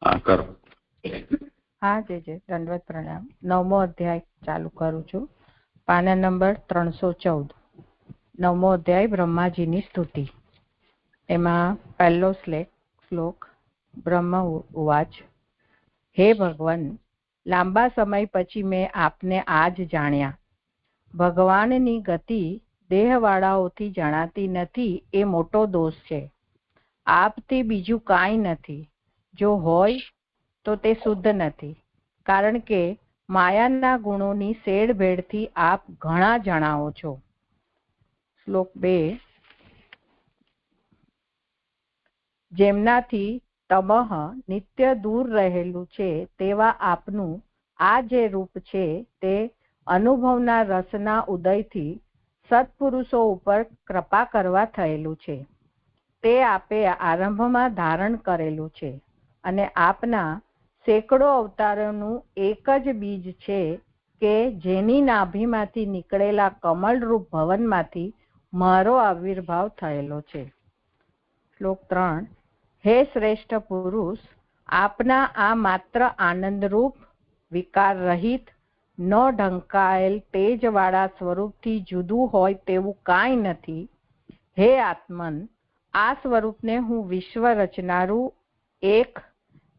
હા કરો. હા જે દંડવત પ્રણામ. 9મો અધ્યાય ચાલુ કરું છું. પાના નંબર 314. 9મો અધ્યાય બ્રહ્માજીની સ્તુતિ. એમાં પહેલો શ્લોક બ્રહ્મ ઉવાચ. હે ભગવાન, લાંબા સમય પછી મેં આપને આજ જાણ્યા. ભગવાનની ગતિ દેહવાળાઓથી જણાતી નથી એ મોટો દોષ છે. આપથી બીજું કાંઈ નથી. જો હોય તો તે શુદ્ધ નથી, કારણ કે માયાના ગુણોની શેડભેડથી આપ ઘણા જણાવો છો. શ્લોક 2. જેમનાથી તમઃ નિત્ય દૂર રહેલું છે તેવા આપનું આ જે રૂપ છે તે અનુભવના રસના ઉદયથી સત્પુરુષો ઉપર કૃપા કરવા થયેલું છે. તે આપે આરંભમાં ધારણ કરેલું છે અને આપના સેંકડો અવતારોનું એક જ બીજ છે કે જેની નાભીમાંથી નીકળેલા કમળરૂપ ભવનમાંથી મારો આવિર્ભાવ થયેલો છે. શ્લોક 3. હે શ્રેષ્ઠ પુરુષ, આપના આ માત્ર આનંદરૂપ વિકાર રહિત ન ઢંકાયેલ તેજવાળા સ્વરૂપથી જુદું હોય તેવું કાંઈ નથી. હે આત્મન, આ સ્વરૂપને હું વિશ્વ રચનારું, એક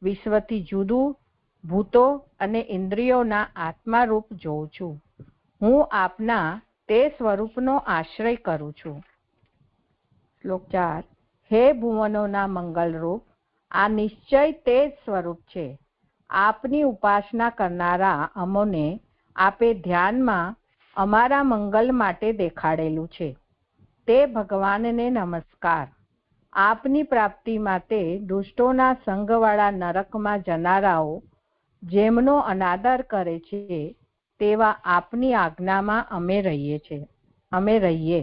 વિશ્વથી જુદું, ભૂતો અને ઇન્દ્રિયોના આત્મારૂપ જોઉં છું. હું આપના તે સ્વરૂપનો આશ્રય કરું છું. શ્લોક 4. હે ભુવનોના મંગલરૂપ, આ નિશ્ચય તે જ સ્વરૂપ છે. આપની ઉપાસના કરનારા અમોને આપે ધ્યાનમાં અમારા મંગલ માટે દેખાડેલું છે. તે ભગવાનને નમસ્કાર. આપની પ્રાપ્તિ માટે દુષ્ટોના સંગવાળા નરકમાં જનારાઓ જેમનો અનાદર કરે છે તેવા આપની આજ્ઞામાં અમે રહીએ.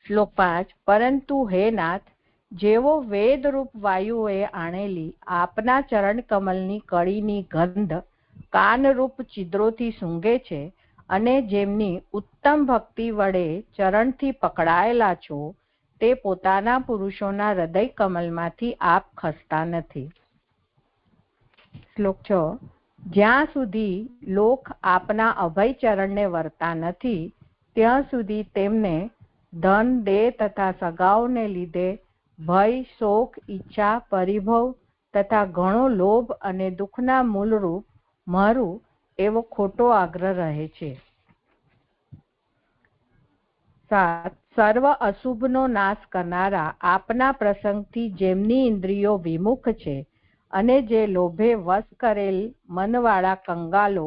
શ્લોક 5. પરંતુ હે નાથ, જેવો વેદરૂપ વાયુઓએ આણેલી આપના ચરણ કમલની કળીની ગંધ કાનરૂપ છિદ્રોથી સૂંઘે છે અને જેમની ઉત્તમ ભક્તિ વડે ચરણથી પકડાયેલા છો તે પોતાના પુરુષોના હૃદય કમલમાંથી આપ ખસતા નથી. શ્લોક 6. જ્યાં સુધી લોક આપના અભય ચરણને વરતા નથી ત્યાં સુધી તેમને ધન, દેહ તથા સગાઓને લીધે ભય, શોક, ઈચ્છા, પરિભવ તથા ઘણો લોભ અને દુઃખના મૂળરૂપ મારું એવો ખોટો આગ્રહ રહે છે. 7. સર્વ અશુભનો નાશ કરનારા આપના પ્રસંગથી જેમની ઇન્દ્રિયો વિમુખ છે અને જે લોભે વશ કરેલ મનવાળા કંગાલો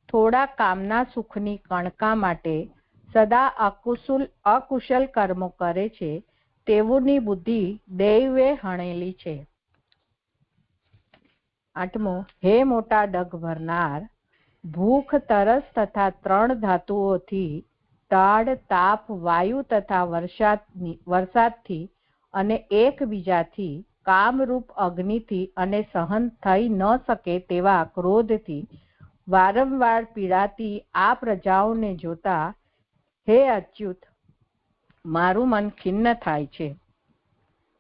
થોડા કામના સુખની કણકા માટે સદા અકુશલ કર્મો કરે છે તેઓની બુદ્ધિ દૈવે હણેલી છે. 8. હે મોટા ડગ ભરનાર, ભૂખ, તરસ તથા 3 ધાતુઓથી તાડ, તાપ, વાયુ તથા વરસાદથી અને એકબીજાથી કામરૂપ અગ્નિથી અને સહન થઈ ન શકે તેવા ક્રોધથી વારંવાર પીડાતી આ પ્રજાઓને જોતા હે અચ્યુત, મારું મન ખિન્ન થાય છે.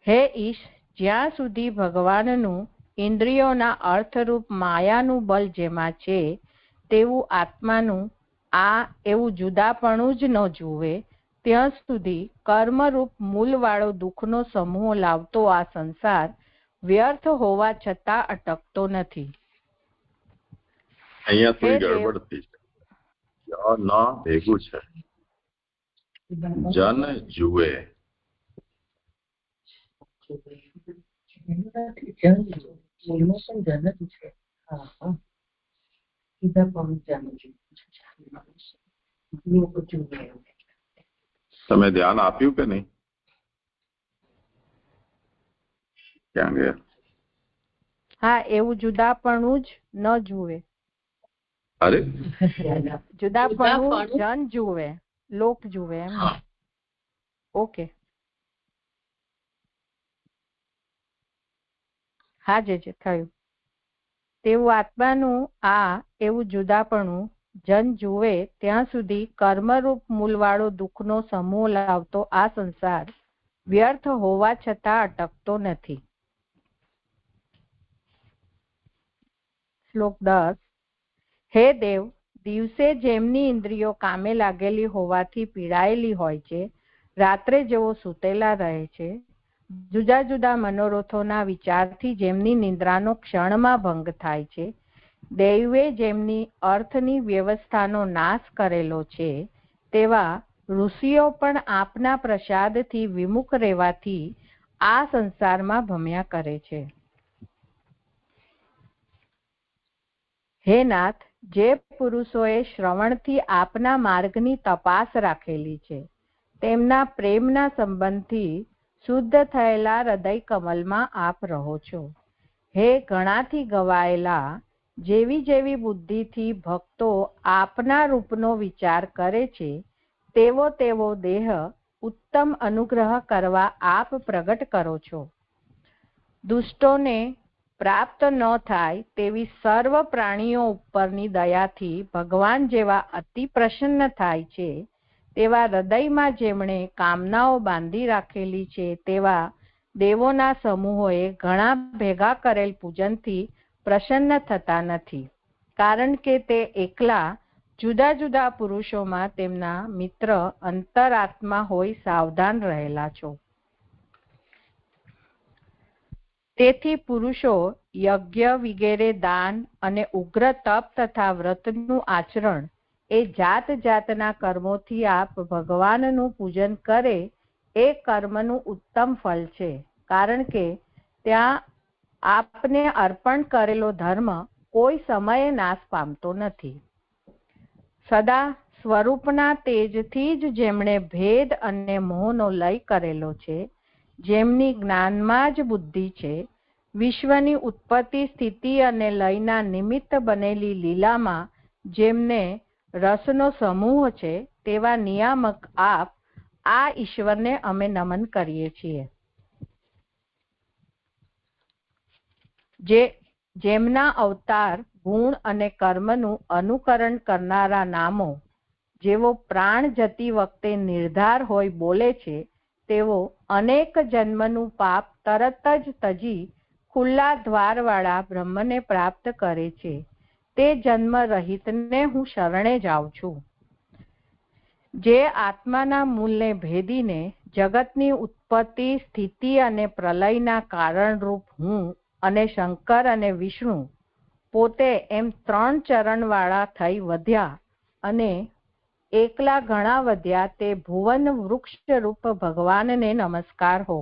હે ઈશ, જ્યાં સુધી ભગવાનનું ઇન્દ્રિયોના અર્થરૂપ માયાનું બળ જેમાં છે તેવું આત્માનું આ એવું જુદાપણું જ ન જુએ ત્યાં સુધી કર્મરૂપ મૂલવાળો દુઃખનો સમૂહ લાવતો આ સંસાર વ્યર્થ હોવા છતાં અટકતો નથી. અહીંયા થોડી ગડબડ થઈ છે. ન ભેગું છે. જન જુએ. તમે ધ્યાન આપ્યું કે નહીં? ક્યાં ગયા? હા, એવું જુદાપણું જ ન જુએ. અરે જુદાપણું જન જુએ, લોક જુએ એમ. ઓકે. હા જે થયું તેવું આત્માનું આ એવું જુદાપણું જન જુએ ત્યાં સુધી કર્મરૂપ મૂલવાળો દુઃખનો સમૂહ લાવતો આ સંસાર વ્યર્થ હોવા છતાં અટકતો નથી. શ્લોક 10. હે દેવ, દિવસે જેમની ઇન્દ્રિયો કામે લાગેલી હોવાથી પીડાયેલી હોય છે, રાત્રે જેઓ સૂતેલા રહે છે, જુદા જુદા મનોરથોના વિચારથી જેમની નિંદ્રાનો ક્ષણમાં ભંગ થાય છે, દૈવે જેમની અર્થની વ્યવસ્થાનો નાશ કરેલો છે, તેવા ઋષિઓ પણ આપના પ્રસાદથી વિમુખ રહેવાથી આ સંસારમાં ભમ્યા કરે છે. હે નાથ, જે પુરુષોએ શ્રવણથી આપના માર્ગની તપાસ રાખેલી છે, તેમના પ્રેમના સંબંધથી શુદ્ધ થયેલા હૃદય કમલમાં આપ રહો છો. હે ઘણાથી ગવાયેલા, જેવી જેવી બુદ્ધિથી ભક્તો આપના રૂપનો વિચાર કરે છે, તેવો તેવો દેહ ઉત્તમ અનુગ્રહ કરવા આપ પ્રગટ કરો છો. દુષ્ટોને પ્રાપ્ત ન થાય તેવી સર્વ પ્રાણીઓ ઉપરની દયાથી ભગવાન જેવા અતિ પ્રસન્ન થાય છે, તેવા હૃદયમાં જેમણે કામનાઓ બાંધી રાખેલી છે, તેવા દેવોના સમૂહોએ ઘણા ભેગા કરેલ પૂજનથી પ્રસન્ન થતા નથી, કારણ કે તે એકલા જુદા જુદા પુરુષોમાં તેમના મિત્ર અંતરાત્મા હોઈ સાવધાન રહેલા છો. તેથી પુરુષો યજ્ઞ વિગેરે દાન અને ઉગ્ર તપ તથા વ્રતનું આચરણ એ જાત જાતના કર્મોથી આપ ભગવાનનું પૂજન કરે એ કર્મનું ઉત્તમ ફળ છે, કારણ કે ત્યાં આપને અર્પણ કરેલો ધર્મ કોઈ સમયે નાશ પામતો નથી. સદા સ્વરૂપના તેજથી જ જેમણે ભેદ અને મોહનો લય કરેલો છે, જેમની જ્ઞાનમાં જ બુદ્ધિ છે, વિશ્વની ઉત્પત્તિ સ્થિતિ અને લયના નિમિત્ત બનેલી લીલામાં જેમને રસનો સમૂહ છે, તેવા નિયામક આપ આ ઈશ્વરને અમે નમન કરીએ છીએ. જેમના અવતાર ગુણ અને કર્મનું અનુકરણ કરનારા નામો જેવો પ્રાણ જતી વખતે નિર્ધાર હોય બોલે છે, તેવો અનેક જન્મનું પાપ તરત જ તજી ખુલ્લા દ્વારવાળા બ્રહ્મને પ્રાપ્ત કરે છે, તે જન્મ રહિતને હું શરણે જાઉં છું. જે આત્માના મૂળને ભેદીને જગતની ઉત્પત્તિ સ્થિતિ અને પ્રલયના કારણરૂપ હું અને શંકર અને વિષ્ણુ પોતે એમ 3 ચરણવાળા થઈ વધ્યા અને એકલા ઘણા વધ્યા, તે ભુવન વૃક્ષ રૂપ ભગવાનને નમસ્કાર હો.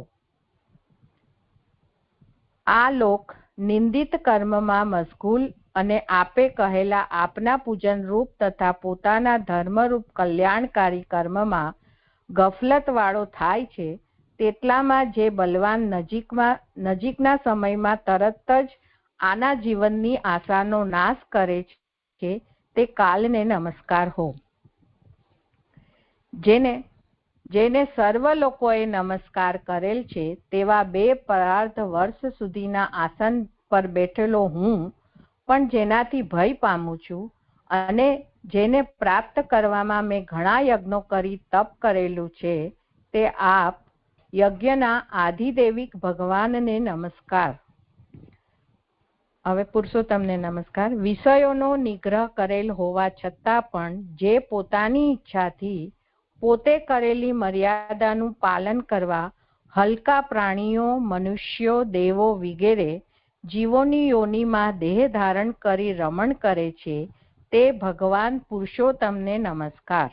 આ લોક નિંદિત કર્મમાં મશગુલ અને આપે કહેલા આપના પૂજન રૂપ તથા પોતાના ધર્મરૂપ કલ્યાણકારી કર્મમાં ગફલત વાળો થાય છે, તેટલામાં જે બલવાન નજીકના સમયમાં તરત જ આના જીવનની આશાનો નાશ કરે છે, તે કાલને નમસ્કાર હો. જેને સર્વ લોકોએ નમસ્કાર કરેલ છે, તેવા 2 પરાર્ધ વર્ષ સુધીના આસન પર બેઠેલો હું પણ જેનાથી ભય પામું છું, અને જેને પ્રાપ્ત કરવામાં મેં ઘણા યજ્ઞો કરી તપ કરેલું છે, તે આપ યજ્ઞના આધિદેવિક ભગવાનને નમસ્કાર. હવે પુરુષોત્તમને નમસ્કાર. વિષયોનો નિગ્રહ કરેલ હોવા છતાં પણ જે પોતાની ઈચ્છાથી પોતે કરેલી મર્યાદાનું પાલન કરવા હલકા પ્રાણીઓ, મનુષ્યો, દેવો વગેરે જીવોની યોનિમાં દેહ ધારણ કરી રમણ કરે છે, તે ભગવાન પુરુષોત્તમને નમસ્કાર.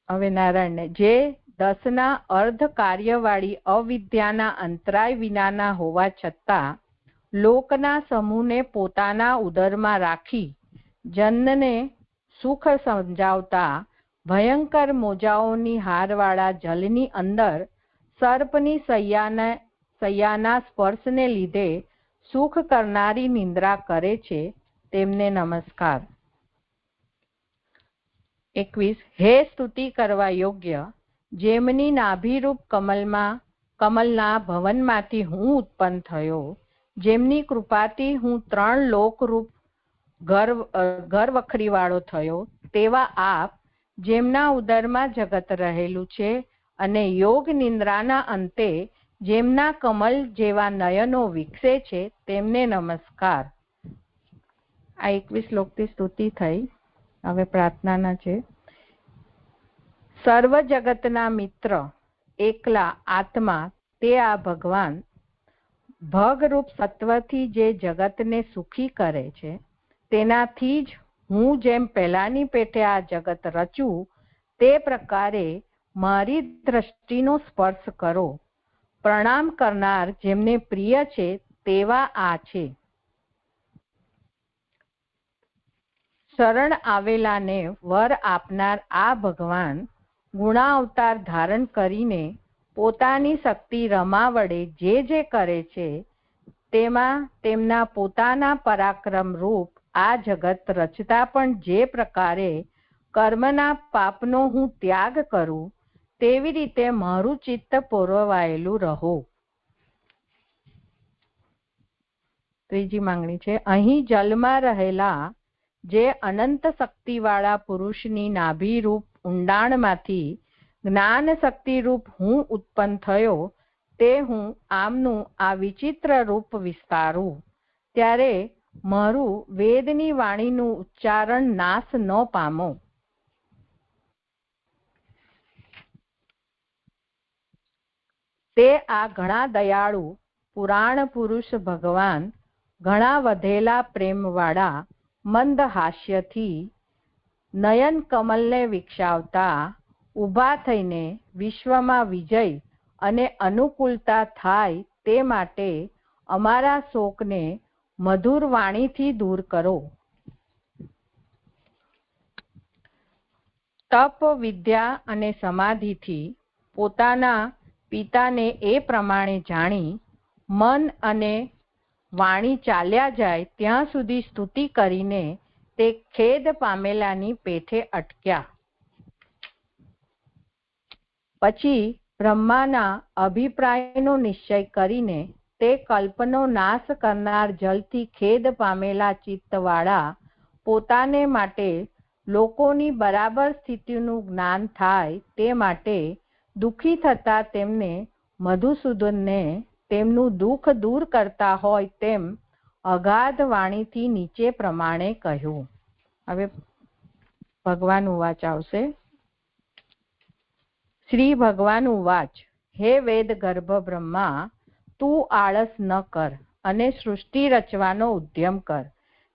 હવે નારાયણને. જે 10ના અર્ધ કાર્યવાળી અવિદ્યાના અંતરાય વિનાના હોવા છતાં લોકના સમૂહને પોતાના ઉદરમાં રાખી જનને સુખ સમજાવતા ભયંકર મોજાઓની હારવાળા જલની અંદર સર્પની સૈયાના સ્પર્શને લીધે સુખ કરનારી નિંદ્રા કરે છે, તેમને નમસ્કાર. 21. હે સ્તુતિ કરવા યોગ્ય, જેમની નાભિરૂપ કમલના ભવનમાંથી હું ઉત્પન્ન થયો, જેમની કૃપાથી હું 3 લોકરૂપ ઘર વખરીવાળો થયો, તેવા આપ જેમના ઉદરમાં જગત રહેલું છે અને યોગ નિંદ્રાના અંતે જેમના કમલ જેવા નયનો વિકસે છે તેમને નમસ્કાર. આ 21 શ્લોકથી સ્તુતિ થઈ. હવે પ્રાર્થનાના છે. સર્વ જગતના મિત્ર એકલા આત્મા તે આ ભગવાન ભગરૂપ સત્વથી જે જગતને સુખી કરે છે, તેનાથી જ હું જેમ પહેલાની પેઠે આ જગત રચું તે પ્રકારે મારી દ્રષ્ટિનો સ્પર્શ કરો. પ્રણામ કરનાર જેમને પ્રિય છે તેવા આ છે. શરણ આવેલાને વર આપનાર આ ભગવાન ગુણાવતાર ધારણ કરીને પોતાની શક્તિ રમા વડે જે કરે છે તેમાં તેમના પોતાના પરાક્રમ રૂપ આ જગત રચતા પણ જે પ્રકારે કર્મના પાપનો હું ત્યાગ કરું તેવી રીતે મારું ચિત્ત પોરવાયેલું રહો. ત્રીજી માંગણી છે. અહીં જલમાં રહેલા જે અનંત શક્તિવાળા પુરુષની નાભિરૂપ ઊંડાણમાંથી જ્ઞાન શક્તિરૂપ હું ઉત્પન્ન થયો તે હું આમનું આ વિચિત્ર રૂપ વિસ્તારું ત્યારે મારું વેદની વાણીનું ઉચ્ચારણ નાશ ન પામો. તે આ ઘણા દયાળુ પુરાણ પુરુષ ભગવાન ઘણા વધેલા પ્રેમવાળા મંદ હાસ્યથી નયન કમલને વિકસાવતા ઊભા થઈને વિશ્વમાં વિજય અને અનુકૂળતા થાય તે માટે અમારા શોકને મધુર વાણીથી દૂર કરો. તપ વિદ્યા અને સમાધિથી પોતાના પિતાને એ પ્રમાણે જાણી મન અને વાણી ચાલ્યા જાય ત્યાં સુધી સ્તુતિ કરીને તે ખેદ પામેલાની પેઠે અટક્યા. પછી બ્રહ્માના અભિપ્રાયનો નિશ્ચય કરીને તે કલ્પનો નાશ કરનાર જલથી ખેદ પામેલા ચિત્તવાળા પોતાને માટે લોકોની બરાબર સ્થિતિનું જ્ઞાન થાય તે માટે દુઃખી થતા તેમને મધુસૂદનને તેમનું દુઃખ દૂર કરતા હોય તેમ અગાધ વાણીથી નીચે પ્રમાણે કહ્યું. હવે ભગવાન ઉવાચ આવશે. શ્રી ભગવાન ઉવાચ. હે વેદ ગર્ભ બ્રહ્મા, તું આળસ ન કર અને સૃષ્ટિ રચવાનો ઉદ્યમ કર,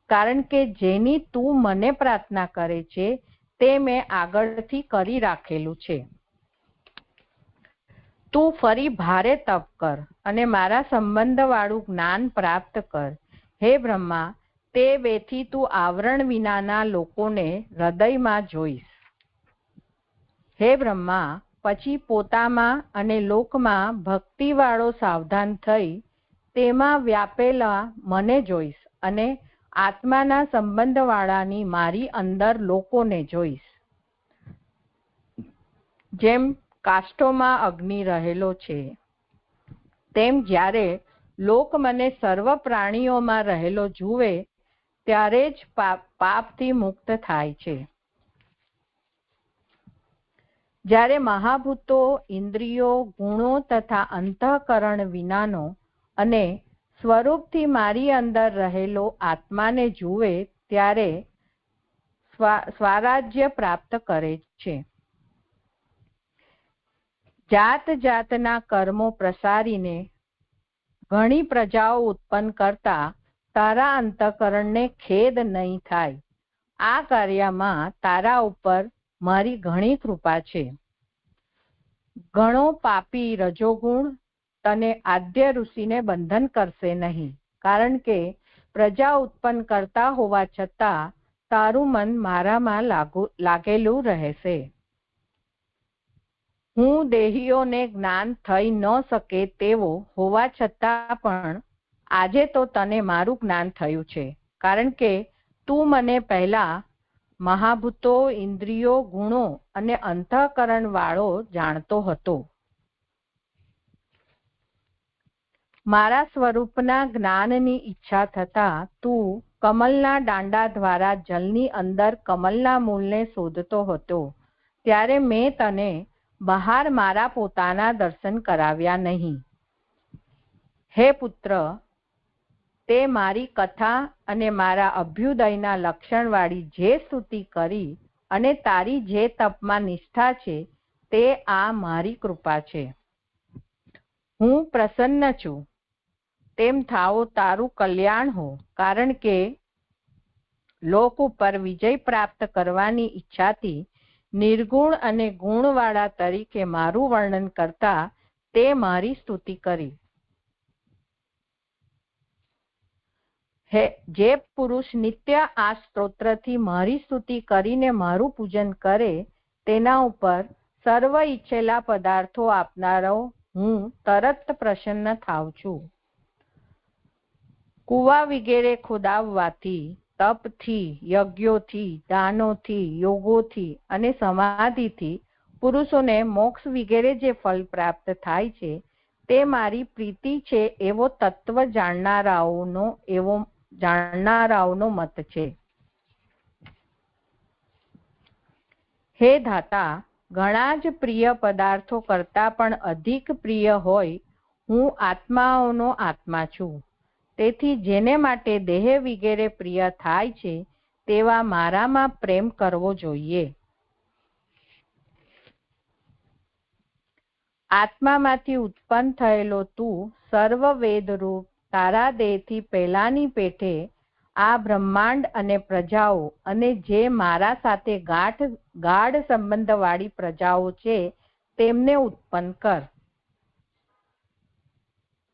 કારણ કે જેની તું મને પ્રાર્થના કરે છે તે મેં આગળથી કરી રાખેલું છે. તું ફરી ભારે તપ કર અને મારા સંબંધવાળું જ્ઞાન પ્રાપ્ત કર. હે બ્રહ્મા, તે બેથી તું આવરણ વિનાના લોકોને હૃદયમાં જોઈશ. હે બ્રહ્મા, પછી પોતામાં અને લોકમાં ભક્તિવાળો સાવધાન થઈ તેમાં વ્યાપેલા મને જોઈશ અને આત્માના સંબંધવાળાની મારી અંદર લોકોને જોઈશ. જેમ કાષ્ઠોમાં અગ્નિ રહેલો છે તેમ જ્યારે લોક મને સર્વ પ્રાણીઓમાં રહેલો જુએ ત્યારે જ પાપથી મુક્ત થાય છે. જ્યારે મહાભૂતો, ઇન્દ્રિયો, ગુણો તથા અંતઃકરણ વિનાનો અને સ્વરૂપથી મારી અંદર રહેલો આત્માને જુએ ત્યારે સ્વરાજ્ય પ્રાપ્ત કરે છે. જાત જાતના કર્મો પ્રસારીને ઘણી પ્રજાઓ ઉત્પન્ન કરતા તારા અંતઃકરણને ખેદ નહીં થાય. આ કાર્યમાં તારા ઉપર મારી ઘણી કૃપા છે. ઘણો પાપી રજોગુણ તને આદ્ય ઋષિને બંધન કરશે નહીં, કારણ કે પ્રજા ઉત્પન્ન કરતા હોવા છતાં તારું મન મારામાં લાગેલું રહેશે. હું દેહીઓને જ્ઞાન થઈ ન શકે તેવો હોવા છતાં પણ આજે તો તને મારું જ્ઞાન થયું છે, કારણ કે તું મને પહેલા મહાભૂતો, ઇન્દ્રિયો, ગુણો અને અંતઃકરણ વાળો જાણતો હતો. મારા સ્વરૂપના જ્ઞાનની ઈચ્છા થતા તું કમલના દાંડા દ્વારા જલની અંદર કમલના મૂળને શોધતો હતો, ત્યારે મેં તને બહાર મારા પોતાના દર્શન કરાવ્યા નહીં. હે પુત્ર, તે મારી કથા અને મારા અભ્યુદયના લક્ષણવાળી જે સ્તુતિ કરી અને તારી જે તપમાં નિષ્ઠા છે તે આ મારી કૃપા છે. હું પ્રસન્ન છું. તેમ થાઓ તારું કલ્યાણ હો, કારણ કે લોક ઉપર વિજય પ્રાપ્ત કરવાની ઈચ્છાથી નિર્ગુણ અને ગુણવાળા તરીકે મારું વર્ણન કરતા તે મારી સ્તુતિ કરી. જે પુરુષ નિત્ય આ સ્તોત્રથી મારી સ્તુતિ કરીને મારું પૂજન કરે તેના ઉપર સર્વ ઈચ્છેલા પદાર્થો આપનારો હું તરત પ્રસન્ન થાઉં છું. કુવા વગેરે ખોદાવવાથી, તપથી, યજ્ઞોથી, દાનોથી, યોગોથી અને સમાધિથી પુરુષોને મોક્ષ વગેરે જે ફળ પ્રાપ્ત થાય છે તે મારી પ્રીતિ છે એવો તત્વ જાણનારાઓનો મત છે. હે ધાતા, ઘણા જ પ્રિય પદાર્થો કરતા પણ અધિક પ્રિય હોય હું આત્માઓનો આત્મા છું. તેથી જેને માટે દેહ વગેરે પ્રિય થાય છે તેવા મારામાં પ્રેમ કરવો જોઈએ. આત્મામાંથી ઉત્પન્ન થયેલો તું સર્વ વેદરૂપ તારા દેહથી પહેલાની પેઠે આ બ્રહ્માંડ અને પ્રજાઓ અને જે મારા સાથે ગાઢ સંબંધવાળી પ્રજાઓ છે તેમને ઉત્પન્ન કર.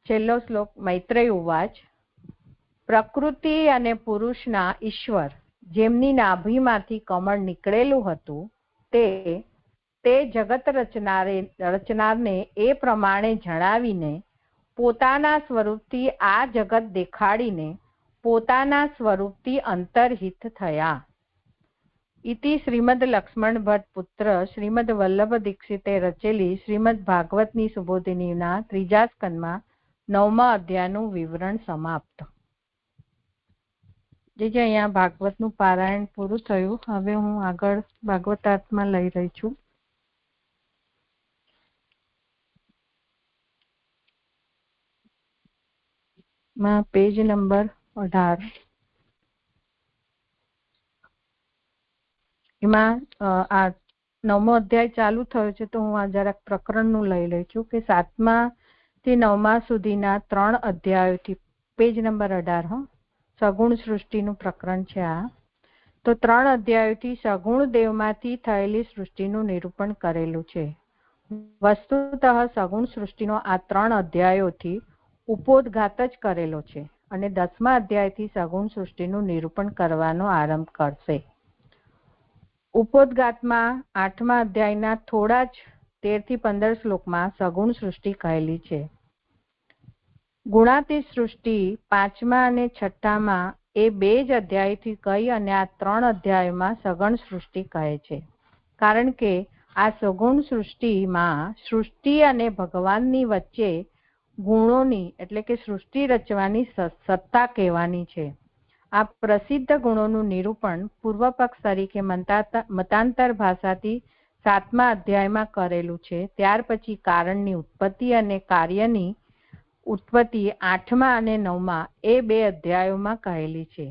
છેલ્લો શ્લોક. મૈત્રેય ઉવાચ. પ્રકૃતિ અને પુરુષના ઈશ્વર જેમની નાભીમાંથી કમળ નીકળેલું હતું તે જગત રચનારને એ પ્રમાણે જણાવીને પોતાના સ્વરૂપથી આ જગત દેખાડીને પોતાના સ્વરૂપથી અંતર્હિત થયા. ઇતિ શ્રીમદ લક્ષ્મણ ભટ્ટ પુત્ર શ્રીમદ વલ્લભ દીક્ષિતે રચેલી શ્રીમદ ભાગવતની સુબોધિનીના 3જા સ્કંદમાં 9મા અધ્યાયનું વિવરણ સમાપ્ત. અહીંયા ભાગવતનું પારાયણ પૂરું થયું. હવે હું આગળ ભાગવતાર્થમાં લઈ રહી છું. Page number 18. એમાં આ 9મો અધ્યાય ચાલુ થયો છે તો હું આ જરાક પ્રકરણનું લઈ લઈ છું કે 7મા થી 9મા સુધીના 3 અધ્યાયોથી પેજ નંબર 18 સગુણ સૃષ્ટિનું પ્રકરણ છે આ. તો 3 અધ્યાયોથી સગુણ દેવમાંથી થયેલી સૃષ્ટિનું નિરૂપણ કરેલું છે. વસ્તુતઃ સગુણ સૃષ્ટિનો આ 3 અધ્યાયોથી ઉપોદઘાત જ કરેલો છે અને 10મા અધ્યાયથી સગુણ સૃષ્ટિનું નિરૂપણ કરવાનો આરંભ કરશે. ઉપોદઘાતમાં 8મા અધ્યાયના થોડા જ 13 થી 15 શ્લોકમાં સગુણ સૃષ્ટિ કહેલી છે. ગુણાતીત સૃષ્ટિ 5મા અને 6માં એ 2 જ અધ્યાયથી કહી અને આ 3 અધ્યાયોમાં સગુણ સૃષ્ટિ કહે છે. કારણ કે આ સગુણ સૃષ્ટિમાં સૃષ્ટિ અને ભગવાનની વચ્ચે ગુણોની એટલે કે સૃષ્ટિ રચવાની સત્તા કહેવાની છે. આ પ્રસિદ્ધ ગુણોનું નિરૂપણ પૂર્વ પક્ષ તરીકે મતાંતર ભાષાથી 7મા અધ્યાયમાં કરેલું છે. ત્યાર પછી કારણની ઉત્પત્તિ અને કાર્યની ઉત્પત્તિ 8મા અને 9મા એ 2 અધ્યાયોમાં કહેલી છે.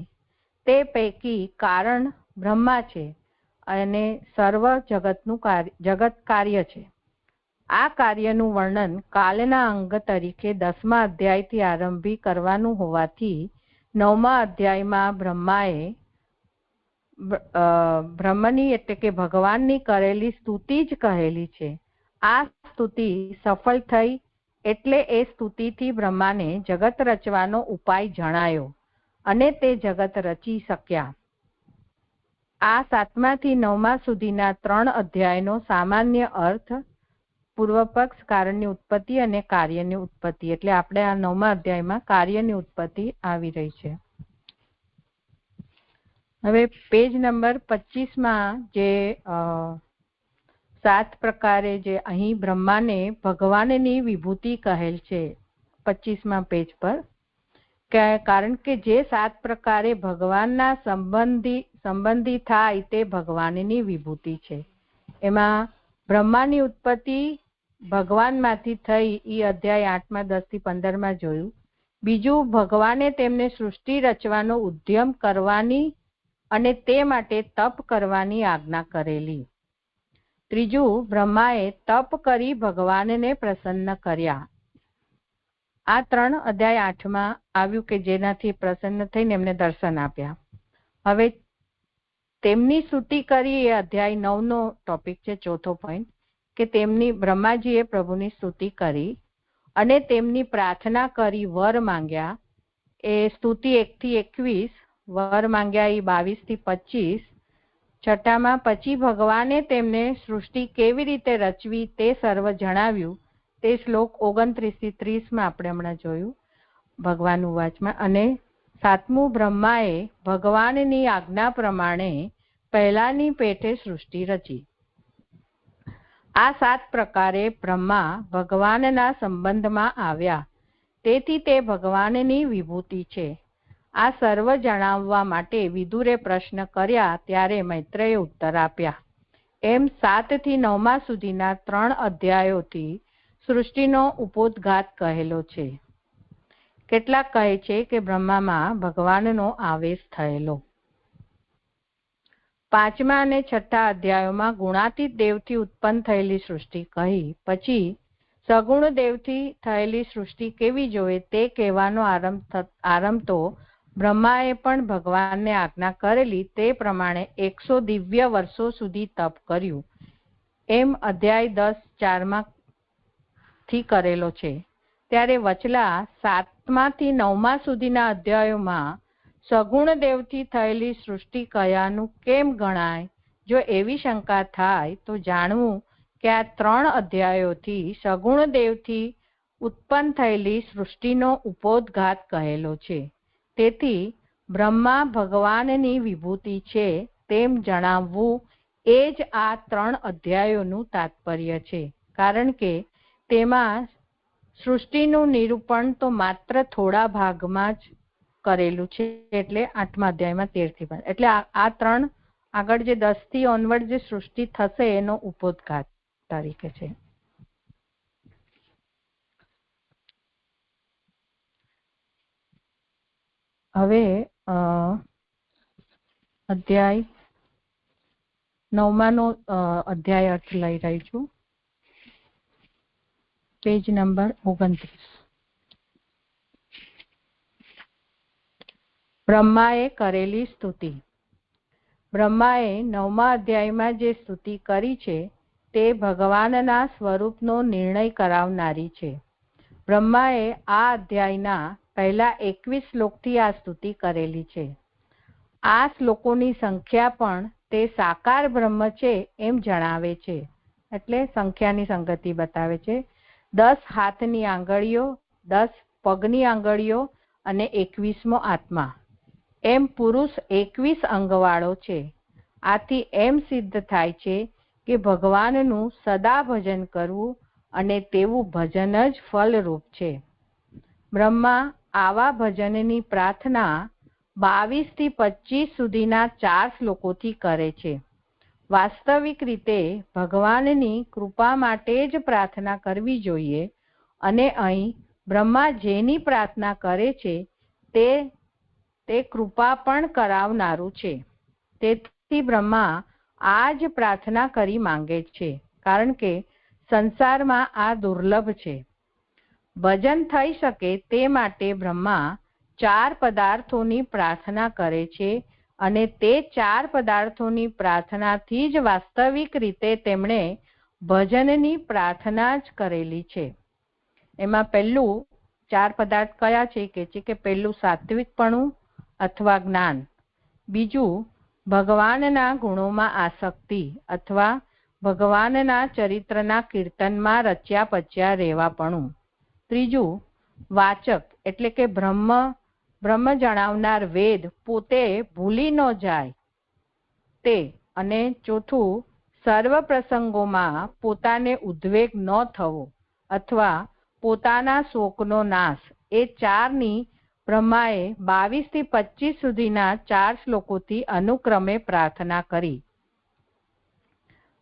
તે પૈકી કારણ બ્રહ્મા છે અને સર્વ જગત કાર્ય છે. આ કાર્યનું વર્ણન કાલના અંગ તરીકે 10મા અધ્યાયથી આરંભી કરવાનું હોવાથી 9મા અધ્યાયમાં બ્રહ્મની એટલે કે ભગવાનની કરેલી સ્તુતિ જ કહેલી છે. આ સ્તુતિ સફળ થઈ એટલે એ સ્તુતિથી બ્રહ્માને જગત રચવાનો ઉપાય જણાયો અને તે જગત રચી શક્યા. આ 7મા થી 9મા સુધીના 3 અધ્યાયનો સામાન્ય અર્થ પૂર્વ પક્ષ કારણની ઉત્પત્તિ અને કાર્યની ઉત્પત્તિ એટલે આપણે આ 9મા અધ્યાયમાં કાર્યની ઉત્પત્તિ આવી રહી છે. હવે પેજ નંબર 25માં જે 7 પ્રકારે જે અહીં બ્રહ્માને ભગવાનની વિભૂતિ કહેલ છે 25મા પેજ પર, કારણ કે જે 7 પ્રકારે ભગવાનના સંબંધી થાય તે ભગવાનની વિભૂતિ છે. એમાં બ્રહ્માની ઉત્પત્તિ ભગવાનમાંથી થઈ એ અધ્યાય 8માં 10 થી 15માં જોયું. બીજું, ભગવાને તેમને સૃષ્ટિ રચવાનો ઉદ્યમ કરવાની અને તે માટે તપ કરવાની આજ્ઞા કરેલી. ત્રીજું, બ્રહ્માએ તપ કરી ભગવાનને પ્રસન્ન કર્યા. આ 3 અધ્યાય 8માં આવ્યું કે જેનાથી પ્રસન્ન થઈને એમને દર્શન આપ્યા. હવે તેમની સ્તુતિ કરી એ અધ્યાય 9નો ટોપિક છે, ચોથો પોઈન્ટ, કે તેમની બ્રહ્માજીએ પ્રભુની સ્તુતિ કરી અને તેમની પ્રાર્થના કરી, વર માંગ્યા. એ સ્તુતિ 1 થી 21, વર માંગ્યા એ 22 થી 25. છઠ્ઠામાં પછી ભગવાને તેમને સૃષ્ટિ કેવી રીતે રચવી તે સર્વ જણાવ્યું. તે શ્લોક 29 થી 30માં આપણે હમણાં જોયું ભગવાન ઉવાચમાં. અને 7મું, બ્રહ્માએ ભગવાનની આજ્ઞા પ્રમાણે પહેલાની પેઠે સૃષ્ટિ રચી. આ 7 પ્રકારે બ્રહ્મા ભગવાનના સંબંધમાં આવ્યા, તેથી તે ભગવાનની વિભૂતિ છે. આ સર્વ જણાવવા માટે વિદુરે પ્રશ્ન કર્યા, ત્યારે મૈત્રેયે ઉત્તર આપ્યા. એમ 7 થી 9 સુધીના 3 અધ્યાયોથી સૃષ્ટિનો ઉપોદ્ઘાત કહેલો છે. કેટલાક કહે છે કે બ્રહ્મામાં ભગવાનનો આવેશ થયેલો. 5મા અને 6ઠ્ઠા અધ્યાયોમાં ગુણાતીત દેવથી ઉત્પન્ન થયેલી સૃષ્ટિ કહી. પછી સગુણ દેવથી થયેલી સૃષ્ટિ કેવી જોઈએ તે કહેવાનો આરંભ તો બ્રહ્માએ પણ ભગવાનને આજ્ઞા કરેલી તે પ્રમાણે 100 દિવ્ય વર્ષો સુધી તપ કર્યું. એમ અધ્યાય 10:4માં થી કરેલો છે. ત્યારે વચલા 7મા થી 9મા સુધીના અધ્યાયોમાં સગુણ દેવથી થયેલી સૃષ્ટિ કયાનું કેમ ગણાય? જો એવી શંકા થાય તો જાણવું કે આ 3 અધ્યાયોથી સગુણ દેવથી ઉત્પન્ન થયેલી સૃષ્ટિનો ઉપોદ્ઘાત કહેલો છે. તેથી બ્રહ્મા ભગવાનની વિભૂતિ છે તેમ જણાવવું એ જ આ 3 અધ્યાયોનું તાત્પર્ય છે. કારણ કે તેમાં સૃષ્ટિનું નિરૂપણ તો માત્ર થોડા ભાગમાં જ કરેલું છે. એટલે 8મા અધ્યાયમાં 13 થી 15. એટલે આ 3 આગળ જે 10 થી ઓનવર્ડ જે સૃષ્ટિ થશે એનો ઉપોદ્ઘાત તરીકે છે. હવે અધ્યાય 9માનો અધ્યાય અર્થ લઈ રહી છું. Page number 29. બ્રહ્માએ કરેલી સ્તુતિ. બ્રહ્માએ 9મા અધ્યાયમાં જે સ્તુતિ કરી છે તે ભગવાનના સ્વરૂપનો નિર્ણય કરાવનારી છે. બ્રહ્માએ આ અધ્યાયના પહેલા 21 શ્લોકથી આ સ્તુતિ કરેલી છે. આ શ્લોકોની સંખ્યા પણ તે સાકાર બ્રહ્મ છે એમ જણાવે છે. એટલે સંખ્યાની સંગતિ બતાવે છે. 10 હાથની આંગળીઓ, 10 પગની આંગળીઓ અને 21મો આત્મા. એમ પુરુષ 21 અંગવાળો છે. આથી એમ સિદ્ધ થાય છે કે ભગવાનનું સદા ભજન કરવું અને તેવું ભજન જ ફલરૂપ છે. બ્રહ્મા આવા ભજનની પ્રાર્થના 22 થી 25 સુધીના 4 શ્લોકોથી કરે છે. વાસ્તવિક રીતે ભગવાનની કૃપા માટે જ પ્રાર્થના કરવી જોઈએ અને અહીં બ્રહ્મા જેની પ્રાર્થના કરે છે તે કૃપા પણ કરાવનારું છે. તેથી બ્રહ્મા આ જ પ્રાર્થના કરી માંગે છે. કારણ કે સંસારમાં આ દુર્લભ છે. ભજન થઈ શકે તે માટે બ્રહ્મા 4 પદાર્થોની પ્રાર્થના કરે છે અને તે 4 પદાર્થોની પ્રાર્થનાથી જ વાસ્તવિક રીતે તેમણે ભજનની પ્રાર્થના જ કરેલી છે. એમાં પહેલું 4 પદાર્થ કયા છે કે પહેલું સાત્વિકપણું અથવા જ્ઞાન, બીજું ભગવાનના ગુણોમાં આસક્તિ અથવા ભગવાનના ચરિત્રના કીર્તનમાં રચ્યા પચ્યા રહેવાપણું, ત્રીજું વાચક એટલે કે બ્રહ્મ જણાવનાર વેદ પોતે ભૂલી ન જાય તે, અને ચોથું સર્વ પ્રસંગોમાં પોતાને ઉદ્વેગ ન થવો અથવા પોતાના શોકનો નાશ. એ 4ની બ્રહ્માએ 22 થી 25 સુધીના 4 શ્લોકોથી અનુક્રમે પ્રાર્થના કરી.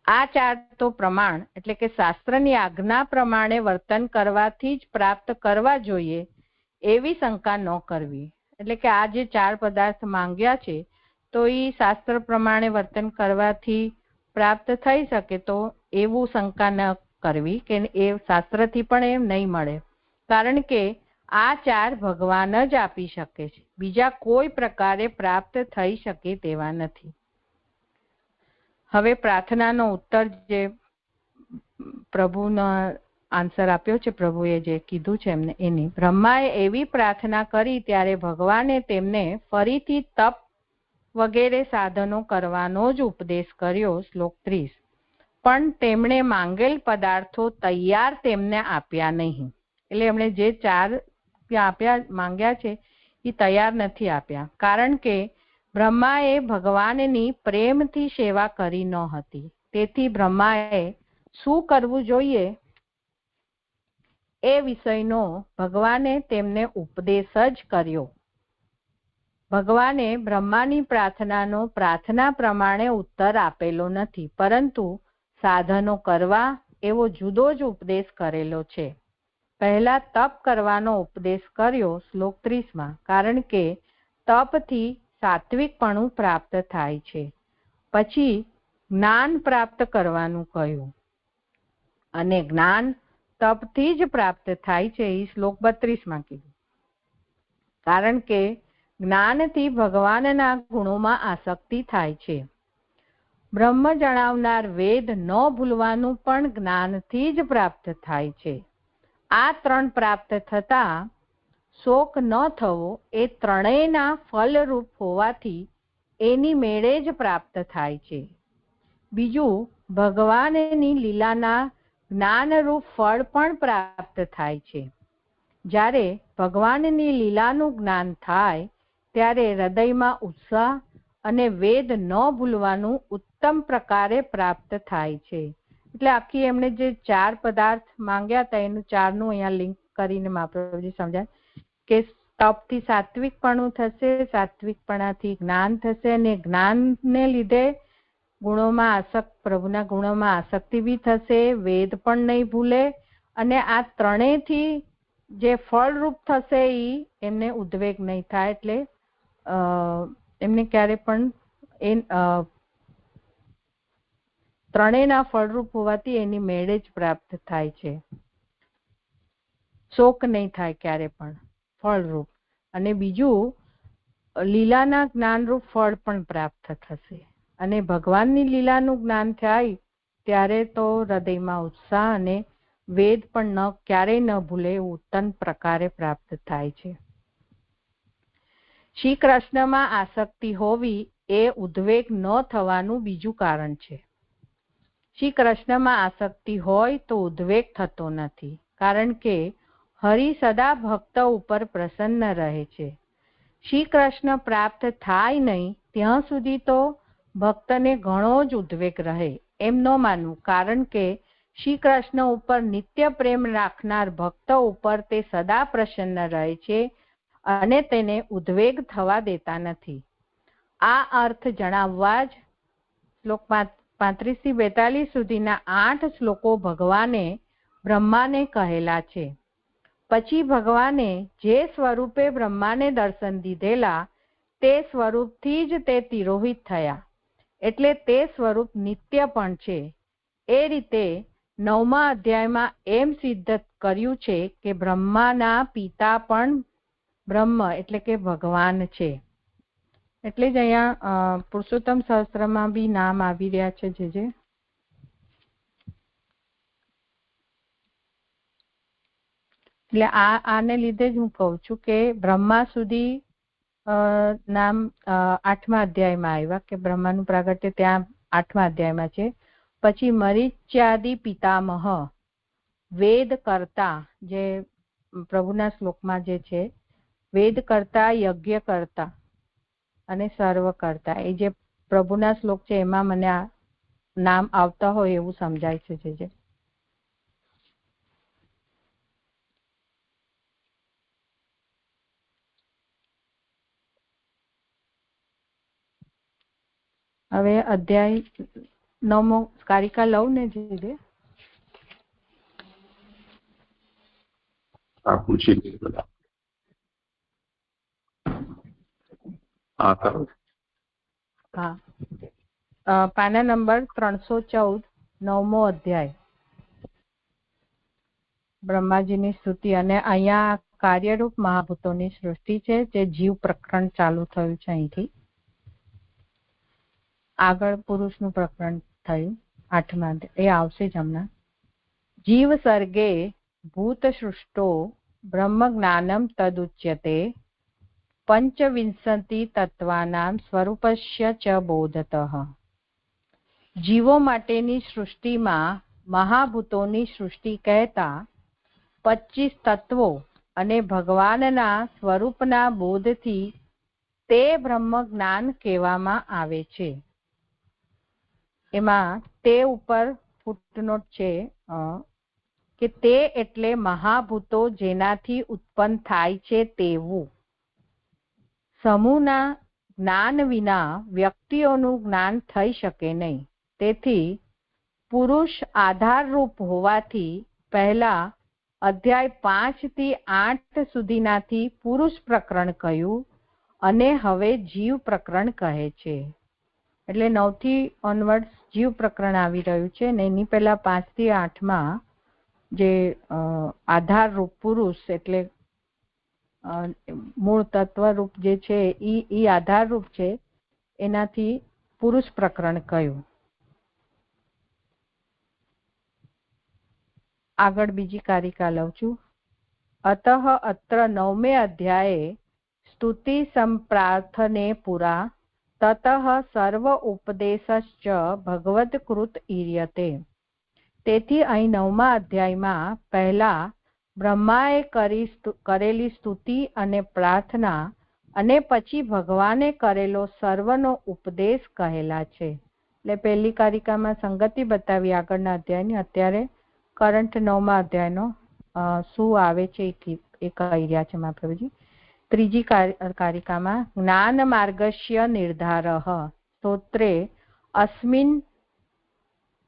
આ 4 તો પ્રમાણ એટલે કે શાસ્ત્રની આજ્ઞા પ્રમાણે વર્તન કરવાથી જ પ્રાપ્ત કરવા જોઈએ એવી શંકા ન કરવી. એટલે કે આ જે 4 પદાર્થ માંગ્યા છે તો એ શાસ્ત્ર પ્રમાણે વર્તન કરવાથી પ્રાપ્ત થઈ શકે, તો એવું શંકા ન કરવી કે એ શાસ્ત્રથી પણ એમ નહીં મળે, કારણ કે આ 4 ભગવાન જ આપી શકે છે, બીજા કોઈ પ્રકારે પ્રાપ્ત થઈ શકે તેવા નથી. હવે પ્રાર્થનાનો ઉત્તર જે પ્રભુનો આન્સર આપ્યો છે, પ્રભુએ જે કીધું છે એમને એની. બ્રહ્માએ એવી પ્રાર્થના કરી ત્યારે ભગવાને તેમને ફરીથી તપ વગેરે સાધનો કરવાનો જ ઉપદેશ કર્યો. શ્લોક 30. પણ તેમણે માંગેલ પદાર્થો તૈયાર તેમને આપ્યા નહીં. એટલે એમણે જે 4 માંગ્યા છે એ તૈયાર નથી આપ્યા, કારણ કે બ્રહ્માએ ભગવાનની પ્રેમથી સેવા કરી ન હતી. તેથી બ્રહ્માએ શું કરવું જોઈએ એ વિષયનો ભગવાને તેમને ઉપદેશ જ કર્યો. ભગવાને બ્રહ્માની પ્રાર્થનાનો પ્રાર્થના પ્રમાણે ઉત્તર આપેલો નથી, પરંતુ સાધનો કરવા એવો જુદો જ ઉપદેશ કરેલો છે. પહેલા તપ કરવાનો ઉપદેશ કર્યો શ્લોક 30માં, કારણ કે તપથી સાત્વિકપણું પ્રાપ્ત થાય છે. પછી જ્ઞાન પ્રાપ્ત કરવાનું કહ્યું, અને જ્ઞાન તપથી જ પ્રાપ્ત થાય છે એ શ્લોક 32માં કીધું, કારણ કે જ્ઞાનથી ભગવાનના ગુણોમાં આસક્તિ થાય છે. બ્રહ્મ જણાવનાર વેદ ન ભૂલવાનું પણ જ્ઞાનથી જ પ્રાપ્ત થાય છે. આ 3 પ્રાપ્ત થતા શોક ન થવો એ ત્રણેયના ફલરૂપ હોવાથી એની મેળે જ પ્રાપ્ત થાય છે. બીજું, ભગવાનની લીલાના જ્ઞાનરૂપ ફળ પણ પ્રાપ્ત થાય છે. જ્યારે ભગવાનની લીલાનું જ્ઞાન થાય ત્યારે હૃદયમાં ઉત્સાહ અને વેદ ન ભૂલવાનું ઉત્તમ પ્રકારે પ્રાપ્ત થાય છે. એટલે આખી એમણે જે 4 પદાર્થ માંગ્યા હતા એનું 4નું અહીંયા લિંક કરીને મહાપ્રભુજી સમજાય કે તપથી સાત્વિકપણું થશે, સાત્વિકપણાથી જ્ઞાન થશે, અને જ્ઞાનને લીધે પ્રભુના ગુણોમાં આસક્તિ બી થશે, વેદ પણ નહીં ભૂલે, અને આ ત્રણેયથી જે ફળરૂપ થશે એ એમને ઉદ્વેગ નહીં થાય. એટલે એમને ક્યારે પણ ત્રણેયના ફળરૂપ હોવાથી એની મેળે જ પ્રાપ્ત થાય છે. શોક નહીં થાય ક્યારે પણ ફળરૂપ. અને બીજું, લીલાના જ્ઞાનરૂપ ફળ પણ પ્રાપ્ત થશે. અને ભગવાનની લીલાનું જ્ઞાન થાય ત્યારે તો હૃદયમાં ઉત્સાહ અને વેદ પણ ક્યારેય ન ભૂલે એવું ઉત્તમ પ્રકારે પ્રાપ્ત થાય છે. શ્રી કૃષ્ણમાં આસક્તિ હોવી એ ઉદ્વેગ ન થવાનું બીજું કારણ છે. શ્રી કૃષ્ણમાં આસક્તિ હોય તો ઉદ્વેગ થતો નથી, કારણ કે હરિ સદા ભક્ત ઉપર પ્રસન્ન રહે છે. શ્રી કૃષ્ણ પ્રાપ્ત થાય નહીં ત્યાં સુધી તો ભક્તને ઘણો જ ઉદ્વેગ રહે એમ ન માનવું, કારણ કે શ્રી કૃષ્ણ ઉપર નિત્ય પ્રેમ રાખનાર ભક્ત ઉપર તે સદા પ્રસન્ન રહે છે અને તેને ઉદ્વેગ થવા દેતા નથી. આ અર્થ જણાવવા જ શ્લોક 35 થી 42 સુધીના 8 શ્લોકો ભગવાને બ્રહ્માને કહેલા છે. પછી ભગવાને જે સ્વરૂપે બ્રહ્માને દર્શન દીધેલા તે સ્વરૂપથી જ તે તિરોહિત થયા, એટલે તે સ્વરૂપ નિત્ય પણ છે. એ રીતે 9મા અધ્યાયમાં એમ સિદ્ધ કર્યું છે કે બ્રહ્માના પિતા પણ બ્રહ્મ એટલે કે ભગવાન છે. એટલે જ અહીંયા પુરુષોત્તમ સહસ્ત્રમાં બી નામ આવી રહ્યા છે. જે એટલે આને લીધે જ હું કહું છું કે બ્રહ્મા સુધી નામ 8મા અધ્યાયમાં આવ્યા, કે બ્રહ્માનું પ્રાગટ્ય ત્યાં 8મા અધ્યાયમાં છે. પછી મરીચ્યાદિ પિતામહ વેદ કરતા, જે પ્રભુના શ્લોકમાં જે છે, વેદ કરતા, યજ્ઞ કરતા અને સર્વ કરતા, એ જે પ્રભુના શ્લોક છે એમાં મને આ નામ આવતા હોય એવું સમજાય છે. જે હવે અધ્યાય 9મો કારિકા લઉં ને જે પૂછી બધા હા કરું. હા, પાના નંબર 314, 9મો અધ્યાય, બ્રહ્માજીની સ્તુતિ. અને અહીંયા કાર્યરૂપ મહાભૂતોની સૃષ્ટિ છે, જે જીવ પ્રકરણ ચાલુ થયું છે. અહીંથી આગળ પુરુષનું પ્રકરણ થયું 8મા, એ આવશે જ હમણાં. જીવ સર્ગે ભૂત સૃષ્ટો બ્રહ્મ જ્ઞાનમ તદુચ્યતે પંચવિંશતિ તત્વાનામ સ્વરૂપસ્ય ચ બોધતઃ. જીવો માટેની સૃષ્ટિમાં મહાભૂતોની સૃષ્ટિ કહેતા 25 તત્વો અને ભગવાનના સ્વરૂપના બોધથી તે બ્રહ્મ જ્ઞાન કહેવામાં આવે છે. એમાં તે ઉપર ફૂટનોટ છે કે તે એટલે મહાભૂતો જેનાથી ઉત્પન્ન થાય છે તેવું. સમૂહના જ્ઞાન વિના વ્યક્તિઓનું જ્ઞાન થઈ શકે નહીં. તેથી પુરુષ આધારરૂપ હોવાથી પહેલા અધ્યાય 5 થી 8 સુધીનાથી પુરુષ પ્રકરણ કહ્યું અને હવે જીવ પ્રકરણ કહે છે. એટલે 9 થી ઓનવર્ડ્સ જીવ પ્રકરણ આવી રહ્યું છે. ને એની પહેલા 5 થી 8માં જે આધારરૂપ પુરુષ એટલે મૂળ તત્વરૂપ જે છે એ આધારરૂપ છે, એનાથી પુરુષ પ્રકરણ કહ્યું. આગળ બીજી કારિકા લઉં છું. અતઃ અત્ર 9મે અધ્યાયે સ્તુતિ સંપ્રાર્થને પુરા તતઃ સર્વ ઉપદેશશ્ચ ભગવત્કૃત ઈર્યતે. તેથી અહીં 9મા અધ્યાયમાં પહેલા બ્રહ્માએ કરેલી સ્તુતિ અને પ્રાર્થના અને પછી ભગવાને કરેલો સર્વનો ઉપદેશ કહેલા છે. એટલે પહેલી કારિકામાં સંગતિ બતાવી આગળના અધ્યાયની, અત્યારે કરંટ 9મા અધ્યાયનો શું આવે છે એ કહી રહ્યા છે મહાપ્રભુજી. ત્રીજી કારિકામાં જ્ઞાન માર્ગસ્ય નિર્ધારઃ સ્તોત્રે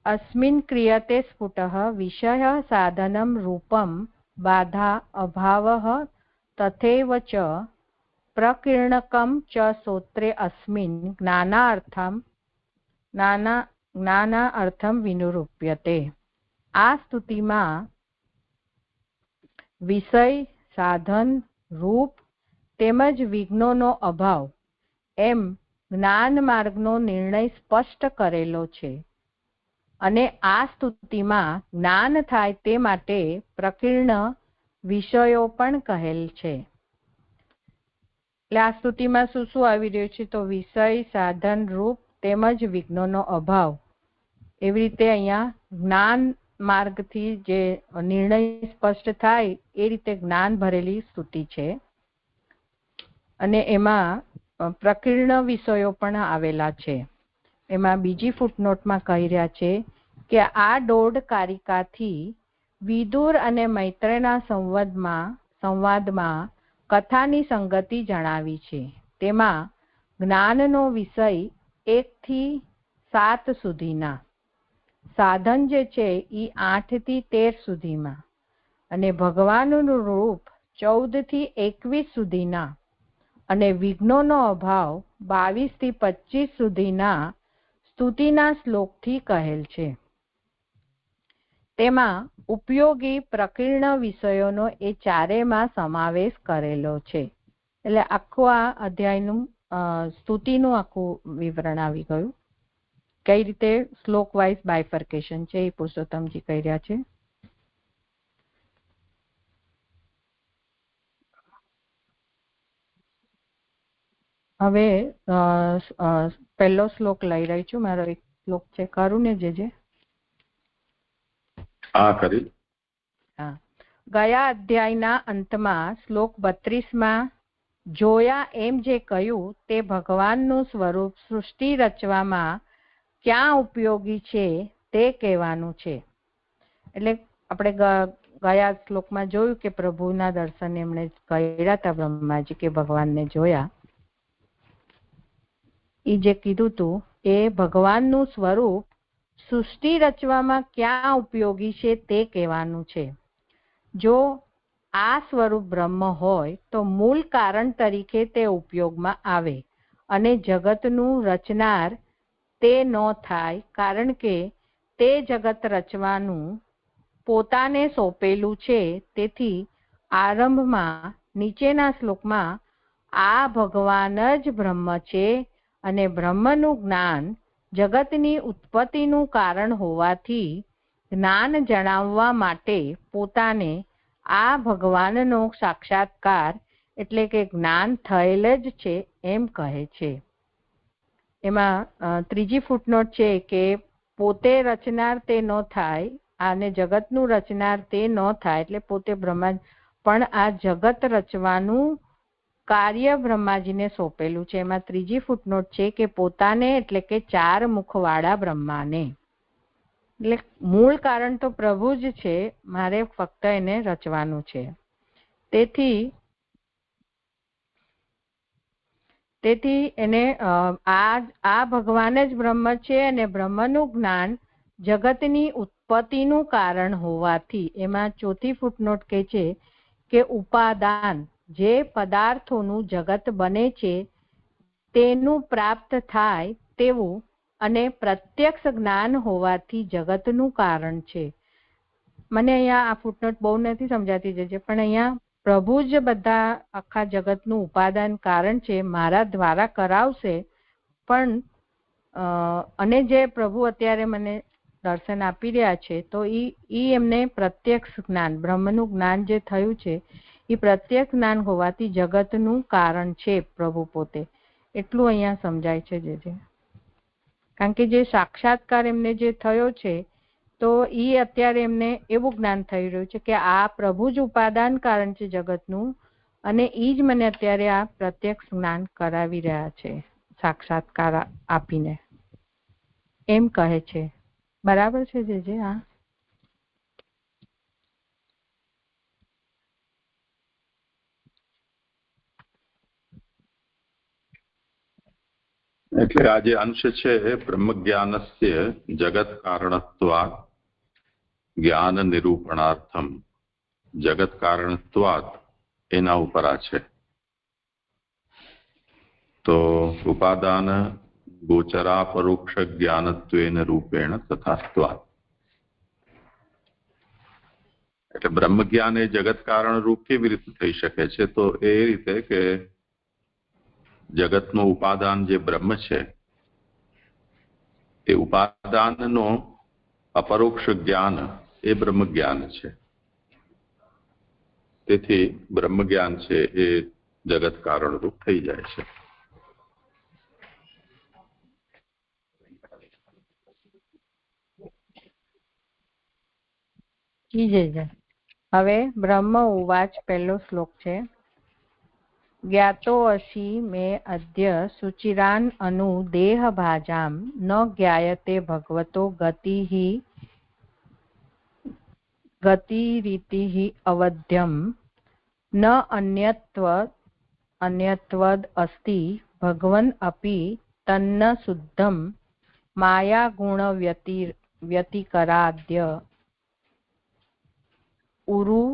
અસ્મિન ક્રિયતે સ્ફુટઃ વિષય સાધનમ રૂપમ બાધા અભાવઃ તથૈવ ચ પ્રકીર્ણકમ ચ સ્તોત્રે અસ્મિન જ્ઞાનાર્થમ વિનિરૂપ્યતે. આ સ્તુતિમાં વિષય, સાધન, રૂપ તેમજ વિઘ્નોનો અભાવ એમ જ્ઞાન માર્ગનો નિર્ણય સ્પષ્ટ કરેલો છે. અને આ સ્તુતિમાં જ્ઞાન થાય તે માટે પ્રકીર્ણ વિષયો પણ કહેલ છે. એટલે આ સ્તુતિમાં શું શું આવી રહ્યું છે? તો વિષય, સાધન, રૂપ તેમજ વિઘ્નોનો અભાવ. એવી રીતે અહીંયા જ્ઞાન માર્ગથી જે નિર્ણય સ્પષ્ટ થાય એ રીતે જ્ઞાન ભરેલી સ્તુતિ છે. અને એમાં પ્રકીર્ણ વિષયો પણ આવેલા છે. એમાં બીજી ફૂટનોટમાં કહી રહ્યા છે કે આ 1.5 કારિકાથી વિદુર અને મૈત્રેયના સંવાદમાં કથાની સંગતિ જણાવી છે. તેમાં જ્ઞાનનો વિષય 1 થી 7 સુધીના, સાધન જે છે એ 8 થી 13 સુધીમાં, અને ભગવાનનું રૂપ 14 થી 21 સુધીના, અને વિઘ્નોનો અભાવ 22 થી 25 સુધીના સ્તુતિના શ્લોકથી કહેલ છે. તેમાં ઉપયોગી પ્રકીર્ણ વિષયોનો એ ચારેયમાં સમાવેશ કરેલો છે. એટલે આખું આ અધ્યાયનું સ્તુતિનું આખું વિવરણ આવી ગયું. કઈ રીતે શ્લોક વાઇઝ બાયફર્કેશન છે એ પુરુષોત્તમજી કહી રહ્યા છે. હવે પહેલો શ્લોક લઈ રહી છું. મારો એક શ્લોક છે, કરું ને જે હા કરી. હા, ગયા અધ્યાયના અંતમાં શ્લોક 32માં જોયા એમ જે કહ્યું તે ભગવાનનું સ્વરૂપ સૃષ્ટિ રચવામાં ક્યાં ઉપયોગી છે તે કહેવાનું છે. એટલે આપણે ગયા શ્લોકમાં જોયું કે પ્રભુના દર્શન એમણે કર્યા હતા બ્રહ્માજી, કે ભગવાનને જોયા. એ જે કીધું હતું એ ભગવાનનું સ્વરૂપ સૃષ્ટિ રચવામાં ક્યાં ઉપયોગી છે તે કહેવાનું છે. જો આ સ્વરૂપ બ્રહ્મ હોય તો મૂળ કારણ તરીકે તે ઉપયોગમાં આવે, અને જગતનું રચનાર તે ન થાય, કારણ કે તે જગત રચવાનું પોતાને સોંપેલું છે. તેથી આરંભમાં નીચેના શ્લોકમાં આ ભગવાન જ બ્રહ્મ છે અને બ્રહ્મનું જ્ઞાન જગતની ઉત્પત્તિનું કારણ હોવાથી જ્ઞાન જણાવવા માટે પોતાને આ ભગવાનનો સાક્ષાત્કાર એટલે કે જ્ઞાન થયેલ જ છે એમ કહે છે. એમાં ત્રીજી ફૂટનોટ છે કે પોતે રચનાર તે ન થાય અને જગતનું રચનાર તે ન થાય, એટલે પોતે બ્રહ્મા, પણ આ જગત રચવાનું કાર્ય બ્રહ્માજીને સોંપેલું છે. એમાં ત્રીજી ફૂટનોટ છે કે પોતાને એટલે કે 4 મુખવાળા બ્રહ્માને, એટલે મૂળ કારણ તો પ્રભુ જ છે, મારે ફક્ત એને રચવાનું છે. તેથી એને આ ભગવાન જ બ્રહ્મ છે અને બ્રહ્મનું જ્ઞાન જગતની ઉત્પત્તિનું કારણ હોવાથી. એમાં ચોથી ફૂટનોટ કહે છે કે ઉપાદાન, જે પદાર્થોનું જગત બને છે તેનું પ્રાપ્ત થાય તેવું અને પ્રત્યક્ષ જ્ઞાન હોવાથી જગતનું કારણ છે. મને અહીંયા આ ફૂટનોટ બહુ નથી સમજાતી જશે, પણ અહીંયા પ્રભુ જ બધા આખા જગતનું ઉપાદાન કારણ છે, મારા દ્વારા કરાવશે. પણ અને જે પ્રભુ અત્યારે મને દર્શન આપી રહ્યા છે તો ઈ એમને પ્રત્યક્ષ જ્ઞાન, બ્રહ્મનું જ્ઞાન જે થયું છે એ પ્રત્યક્ષ જ્ઞાન હોવાથી જગતનું કારણ છે પ્રભુ પોતે. એટલું અહીંયા સમજાય છે જે કારણ કે જે સાક્ષાત્કાર એમને જે થયો છે તો ઈ અત્યારે એમને એવું જ્ઞાન થઈ રહ્યું છે કે આ પ્રભુ જ ઉપાદાન કારણ છે જગતનું અને ઈ જ મને અત્યારે આ પ્રત્યક્ષ જ્ઞાન કરાવી રહ્યા છે સાક્ષાત્કાર આપીને, એમ કહે છે. બરાબર છે જે હા એટલે આ જે અંશ છે બ્રહ્મ જ્ઞાનસ્ય જગત કારણત્વાत् જ્ઞાન નિરૂપણાર્થમ જગત કારણત્વાत् એના ઉપર આ છે. તો ઉપાદાન ગોચરા પરોક્ષ જ્ઞાનત્વેન રૂપેણ તથાત્વાत्, એટલે બ્રહ્મ જ્ઞાન એ જગત કારણ રૂપ કેવી રીતે થઈ શકે છે? તો એ રીતે કે જગતનું ઉપાદાન જે બ્રહ્મ છે એ ઉપાદાનનો અપરોક્ષ જ્ઞાન એ બ્રહ્મ જ્ઞાન છે. તેથી બ્રહ્મ જ્ઞાન છે એ જગત કારણ રૂપ થઈ જાય છે. હવે બ્રહ્મ ઉવાચ પહેલો શ્લોક છે. જ્ઞાતો અસી મે અદ્ય સુચિરાન અનુ દેહ ભાજામ ન જ્ઞાયતે ભગવતો ગતિરીતિઃ અવધ્યમ ન અન્યત્વદ અસ્તિ ભગવન અપી તન્ન શુદ્ધમ માયા ગુણ વ્યતિકરાદ્ય ઉરુઃ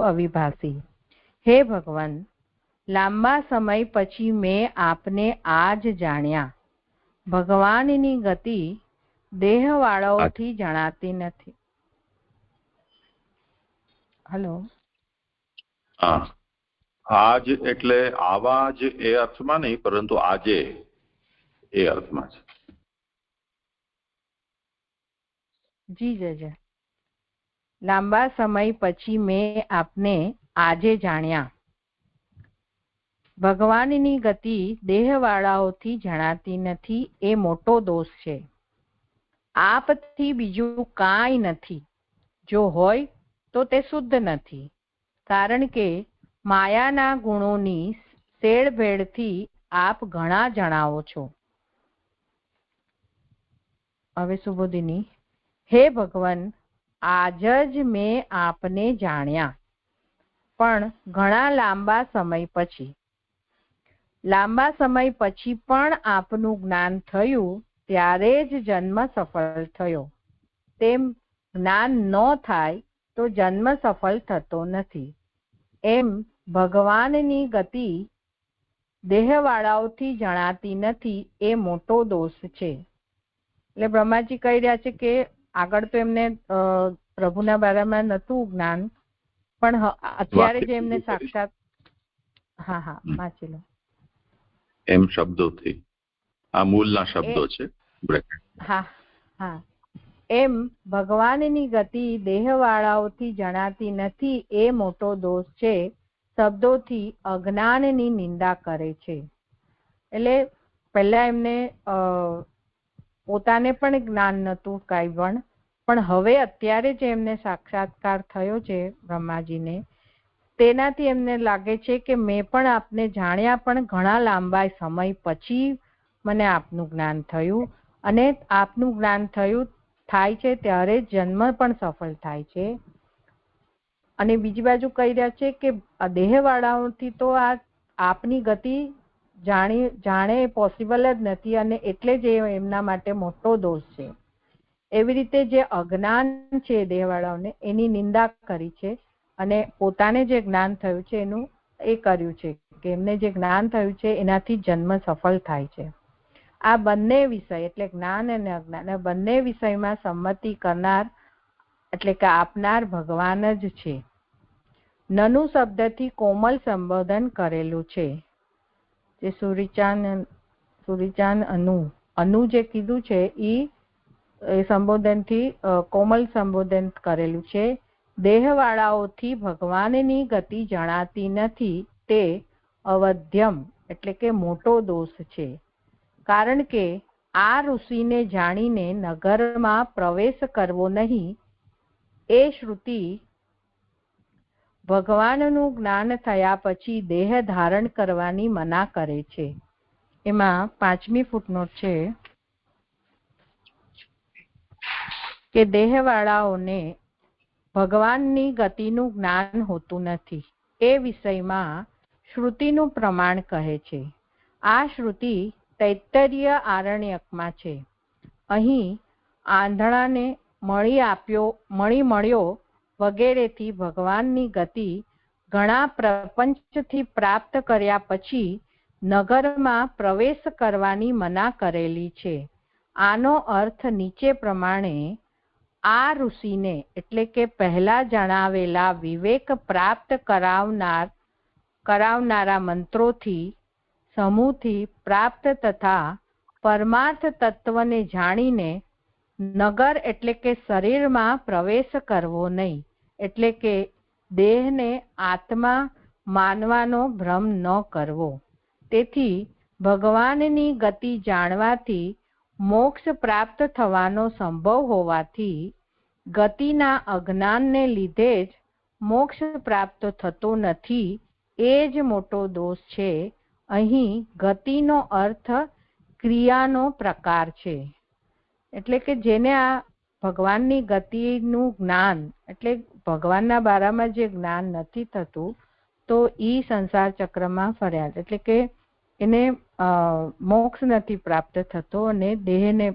અવિભાસી. હે ભગવાન, લાંબા સમય પછી મેં આપને આજ જાણ્યા. ભગવાનની ગતિ દેહવાળાઓથી જણાતી નથી. હલો, આજ એટલે આવા જ એ અર્થમાં નહીં, પરંતુ આજે એ અર્થમાં છે. જી જય. લાંબા સમય પછી મેં આપને આજે જાણ્યા. ભગવાનની ગતિ દેહવાળાઓથી જણાતી નથી એ મોટો દોષ છે. આપથી બીજું કાંઈ નથી, જો હોય તો તે શુદ્ધ નથી, કારણ કે માયાના ગુણોની શેળભેળથી આપ ઘણા જણાવો છો. હવે સુબોધિની. હે ભગવાન, આજ જ મેં આપને જાણ્યા, પણ ઘણા લાંબા સમય પછી. લાંબા સમય પછી પણ આપનું જ્ઞાન થયું ત્યારે જ જન્મ સફળ થયો. તેમ જ્ઞાન ન થાય તો જન્મ સફળ થતો નથી. એમ ભગવાનની ગતિ દેહવાળાઓથી જણાતી નથી એ મોટો દોષ છે. એટલે બ્રહ્માજી કહી રહ્યા છે કે આગળ તો એમને પ્રભુના બારામાં નતું જ્ઞાન, પણ અત્યારે જે એમને સાક્ષાત વાંચી લો એમ શબ્દોથી, આ મૂળના શબ્દો છે. એમ ભગવાનની ગતિ દેહવાળાઓથી જણાતી નથી એ મોટો દોષ છે શબ્દોથી અજ્ઞાનની નિંદા કરે છે. એટલે પહેલા એમને પોતાને પણ જ્ઞાન નતું કાંઈ પણ હવે અત્યારે જે એમને સાક્ષાત્કાર થયો છે બ્રહ્માજીને, તેનાથી એમને લાગે છે કે મેં પણ આપને જાણ્યા પણ ઘણા લાંબા સમય પછી મને આપનું જ્ઞાન થયું, અને આપનું જ્ઞાન થાય છે ત્યારે જન્મ પણ સફળ થાય છે. અને બીજી બાજુ કહી રહ્યા છે કે દેહવાળાઓથી તો આ આપની ગતિ જાણે પોસિબલ જ નથી, અને એટલે જ એમના માટે મોટો દોષ છે. એવી રીતે જે અજ્ઞાન છે દેહવાળાઓને એની નિંદા કરી છે, અને પોતાને જે જ્ઞાન થયું છે એનું એ કર્યું છે કે એમને જે જ્ઞાન થયું છે એનાથી જન્મ સફળ થાય છે. આ બંને વિષય એટલે જ્ઞાન અને અજ્ઞાન બંને વિષયમાં સંમતિ કરનાર એટલે કે આપનાર ભગવાન જ છે. નનુ શબ્દથી કોમલ સંબોધન કરેલું છે. જે સુરિચાન અનુ જે કીધું છે એ સંબોધનથી કોમલ સંબોધન કરેલું છે. દેહવાળાઓથી ભગવાનની ગતિ જણાતી નથી તે અવધ્યમ એટલે કે મોટો દોષ છે. કારણ કે આ ઋષિને જાણીને નગરમાં પ્રવેશ કરવો નહીં એ શ્રુતિ ભગવાનનું જ્ઞાન થયા પછી દેહ ધારણ કરવાની મના કરે છે. એમાં 5મી ફૂટનોટ છે કે દેહવાળાઓને ભગવાનની ગતિનું જ્ઞાન હોતું નથી એ વિષયમાં શ્રુતિનું પ્રમાણ કહે છે. આ શ્રુતિ તૈત્તરીય આરણ્યકમાં છે. અહીં આંધળાને મળી મળ્યો વગેરેથી ભગવાનની ગતિ ઘણા પ્રપંચથી પ્રાપ્ત કર્યા પછી નગરમાં પ્રવેશ કરવાની મના કરેલી છે. આનો અર્થ નીચે પ્રમાણે આ ઋષિને એટલે કે પહેલા જણાવેલા વિવેક પ્રાપ્ત કરાવનારા મંત્રોથી સમૂહથી પ્રાપ્ત તથા પરમાર્થ તત્વને જાણીને નગર એટલે કે શરીરમાં પ્રવેશ કરવો નહીં, એટલે કે દેહને આત્મા માનવાનો ભ્રમ ન કરવો. તેથી ભગવાનની ગતિ જાણવાથી મોક્ષ પ્રાપ્ત થવાનો સંભવ હોવાથી ગતિના અજ્ઞાનને લીધે જ મોક્ષ પ્રાપ્ત થતો નથી એ જ મોટો દોષ છે. અહીં ગતિનો અર્થ ક્રિયાનો પ્રકાર છે. એટલે કે જેને આ ભગવાનની ગતિનું જ્ઞાન એટલે ભગવાનના બારામાં જે જ્ઞાન નથી થતું તો ઈ સંસાર ચક્રમાં ફર્યા, એટલે કે એને મોક્ષ નથી પ્રાપ્ત થતો, અને દેહને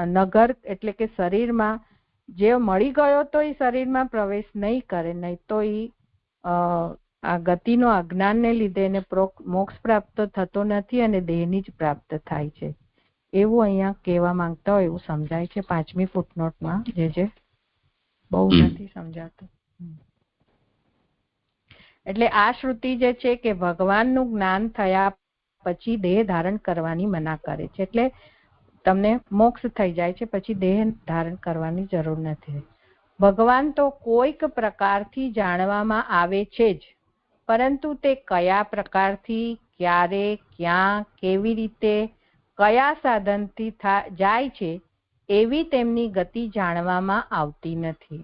નગર એટલે કે શરીરમાં જે મળી ગયો તો એ શરીરમાં પ્રવેશ નહીં કરે, નહીં તો એ આ ગતિનો અજ્ઞાનને લીધે એને મોક્ષ પ્રાપ્ત થતો નથી અને દેહની જ પ્રાપ્ત થાય છે. એવું અહીંયા કહેવા માંગતા હોય એવું સમજાય છે 5મી ફૂટનોટમાં. જે બહુ નથી સમજાતું. એટલે આ શ્રુતિ જે છે કે ભગવાનનું જ્ઞાન થયા પછી દેહ ધારણ કરવાની મના કરે છે. એટલે તમને મોક્ષ થઈ જાય છે પછી દેહ ધારણ કરવાની જરૂર નથી. ભગવાન તો કોઈક પ્રકારથી જાણવામાં આવે છે જ, પરંતુ તે કયા પ્રકારથી, ક્યારે, ક્યાં, કેવી રીતે, કયા સાધનથી જાય છે એવી તેમની ગતિ જાણવામાં આવતી નથી.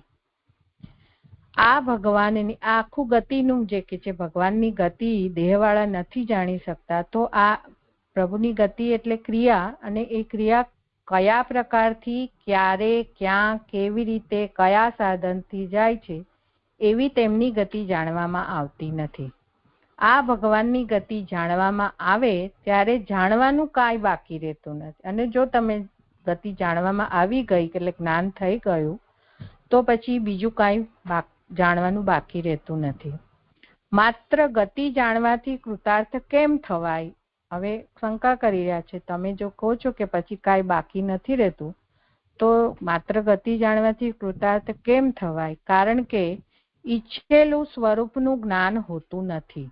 આ ભગવાનની આખું ગતિનું જે કે છે ભગવાનની ગતિ દેહવાળા નથી જાણી શકતા, તો આ પ્રભુની ગતિ એટલે ક્રિયા, અને એ ક્રિયા કયા પ્રકારથી, ક્યારે, ક્યાં, કેવી રીતે, કયા સાધનથી જાય છે એવી તેમની ગતિ જાણવામાં આવતી નથી. આ ભગવાનની ગતિ જાણવામાં આવે ત્યારે જાણવાનું કાંઈ બાકી રહેતું નથી, અને જો તમે ગતિ જાણવામાં આવી ગઈ એટલે જ્ઞાન થઈ ગયું તો પછી બીજું કાંઈ જાણવાનું બાકી રહેતું નથી. માત્ર ગતિ જાણવાથી કૃતાર્થ કેમ થવાય? હવે શંકા કરી રહ્યા છે. તમે જો કહો છો કે પછી કાંઈ બાકી નથી રહેતું, તો માત્ર ગતિ જાણવાથી કૃતાર્થ કેમ થવાય? કારણ કે ઈચ્છેલું સ્વરૂપનું જ્ઞાન હોતું નથી.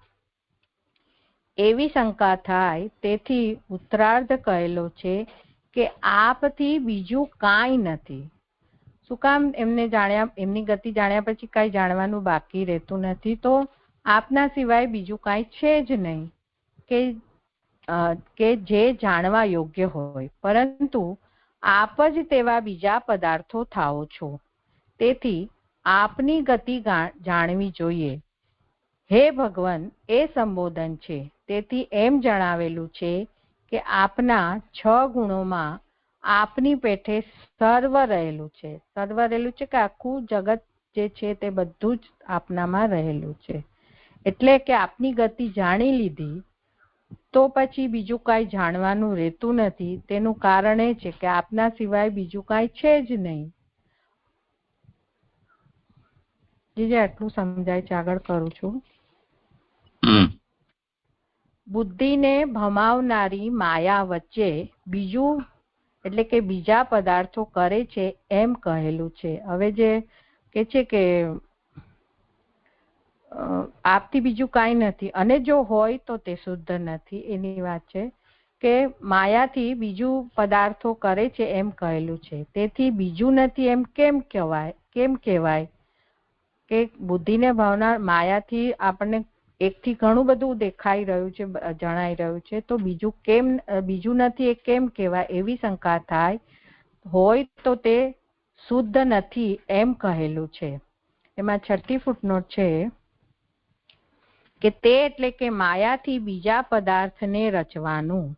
એવી શંકા થાય. તેથી ઉત્તરાર્ધ કહેલો છે કે આપથી બીજું કાંઈ નથી. શું કામ? એમની ગતિ જાણ્યા પછી કાંઈ જાણવાનું બાકી રહેતું નથી, તો આપના સિવાય બીજું કાંઈ છે જ નહીં કે જે જાણવા યોગ્ય હોય, પરંતુ આપ જ તેવા બીજા પદાર્થો થાઓ છો. તેથી આપની ગતિ જાણવી જોઈએ. હે ભગવાન, એ સંબોધન છે. તેથી એમ જણાવેલું છે કે આપના 6 ગુણોમાં આપની પેઠે સર્વ રહેલું છે. સર્વ રહેલું છે કે આખું જગત જે છે તે બધું જ આપનામાં રહેલું છે. એટલે કે આપની ગતિ જાણી લીધી તો પછી બીજું કાંઈ જાણવાનું રહેતું નથી. તેનું કારણ એ છે કે આપના સિવાય બીજું કાંઈ છે જ નહીં. જે આટલું સમજાય છે. આગળ કરું છું. બુદ્ધિને ભમાવનારી માયા વચ્ચે બીજું એટલે કે બીજા પદાર્થો કરે છે એમ કહેલું છે. હવે જે કે છે કે આપથી બીજું કાંઈ નથી, અને જો હોય તો તે શુદ્ધ નથી, એની વાત છે કે માયાથી બીજું પદાર્થો કરે છે એમ કહેલું છે. તેથી બીજું નથી એમ કેમ કહેવાય? કે બુદ્ધિને ભાવનાર માયાથી આપણને એકથી ઘણું બધું દેખાઈ રહ્યું છે, જણાઈ રહ્યું છે, તો બીજું નથી એ કેમ કહેવાય? એવી શંકા થાય. હોય તો તે શુદ્ધ નથી એમ કહેલું છે. એમાં 6ઠ્ઠી ફૂટનોટ છે કે તે એટલે કે માયાથી બીજા પદાર્થને રચવાનું,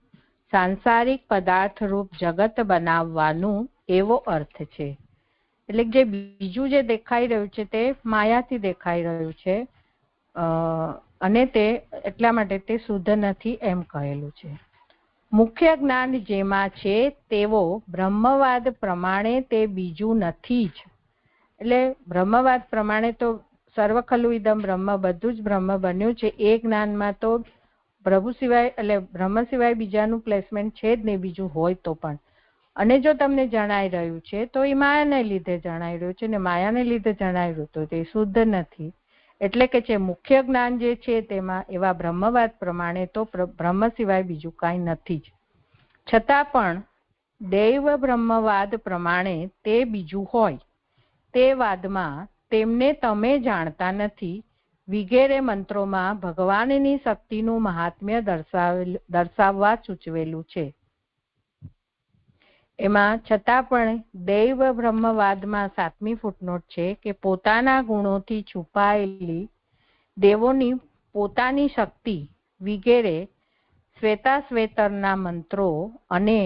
સાંસારિક પદાર્થ રૂપ જગત બનાવવાનું એવો અર્થ છે. એટલે જે બીજું જે દેખાઈ રહ્યું છે તે માયાથી દેખાઈ રહ્યું છે, અને તે એટલા માટે તે શુદ્ધ નથી એમ કહેલું છે. મુખ્ય જ્ઞાન જેમાં છે તેવો બ્રહ્મવાદ પ્રમાણે તે બીજું નથી જ. એટલે બ્રહ્મવાદ પ્રમાણે તો સર્વ ખલુ ઇદમ બ્રહ્મ, બધું જ બ્રહ્મ બન્યું છે. એ જ્ઞાનમાં તો પ્રભુ સિવાય એટલે બ્રહ્મ સિવાય બીજાનું પ્લેસમેન્ટ છે જ નહીં, બીજું હોય તો પણ. અને જો તમને જણાઈ રહ્યું છે તો એ માયાને લીધે જણાઈ રહ્યું છે, ને માયાને લીધે જણાઈ રહ્યું તો તે શુદ્ધ નથી. એટલે કે જે મુખ્ય જ્ઞાન જે છે તેમાં એવા બ્રહ્મવાદ પ્રમાણે તો બ્રહ્મ સિવાય બીજું કાંઈ નથી જ. છતાં પણ દૈવ બ્રહ્મવાદ પ્રમાણે તે બીજું હોય તે વાદમાં તેમને તમે જાણતા નથી વિગેરે મંત્રોમાં ભગવાનની શક્તિનું મહાત્મ્ય દર્શાવવા સૂચવેલું છે. એમાં છતાં પણ દૈવ બ્રહ્મવાદમાં 7મી ફૂટનોટ છે કે પોતાના ગુણોથી છુપાયેલી દેવોની પોતાની શક્તિ વિગેરે શ્વેતાશ્વેતરના મંત્રો અને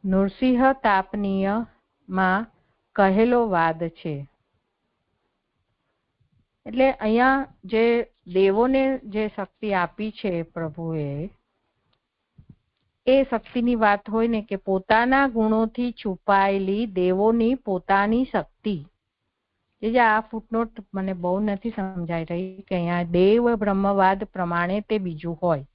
નૃસિંહ તાપનીયમાં કહેલો વાદ છે. એટલે અહીંયા જે દેવોને જે શક્તિ આપી છે પ્રભુએ, એ શક્તિની વાત હોય ને કે પોતાના ગુણોથી છુપાયેલી દેવોની પોતાની શક્તિ. જે આ ફૂટનોટ મને બહુ નથી સમજાઈ રહી કે અહીંયા દેવ બ્રહ્મવાદ પ્રમાણે તે બીજું હોય.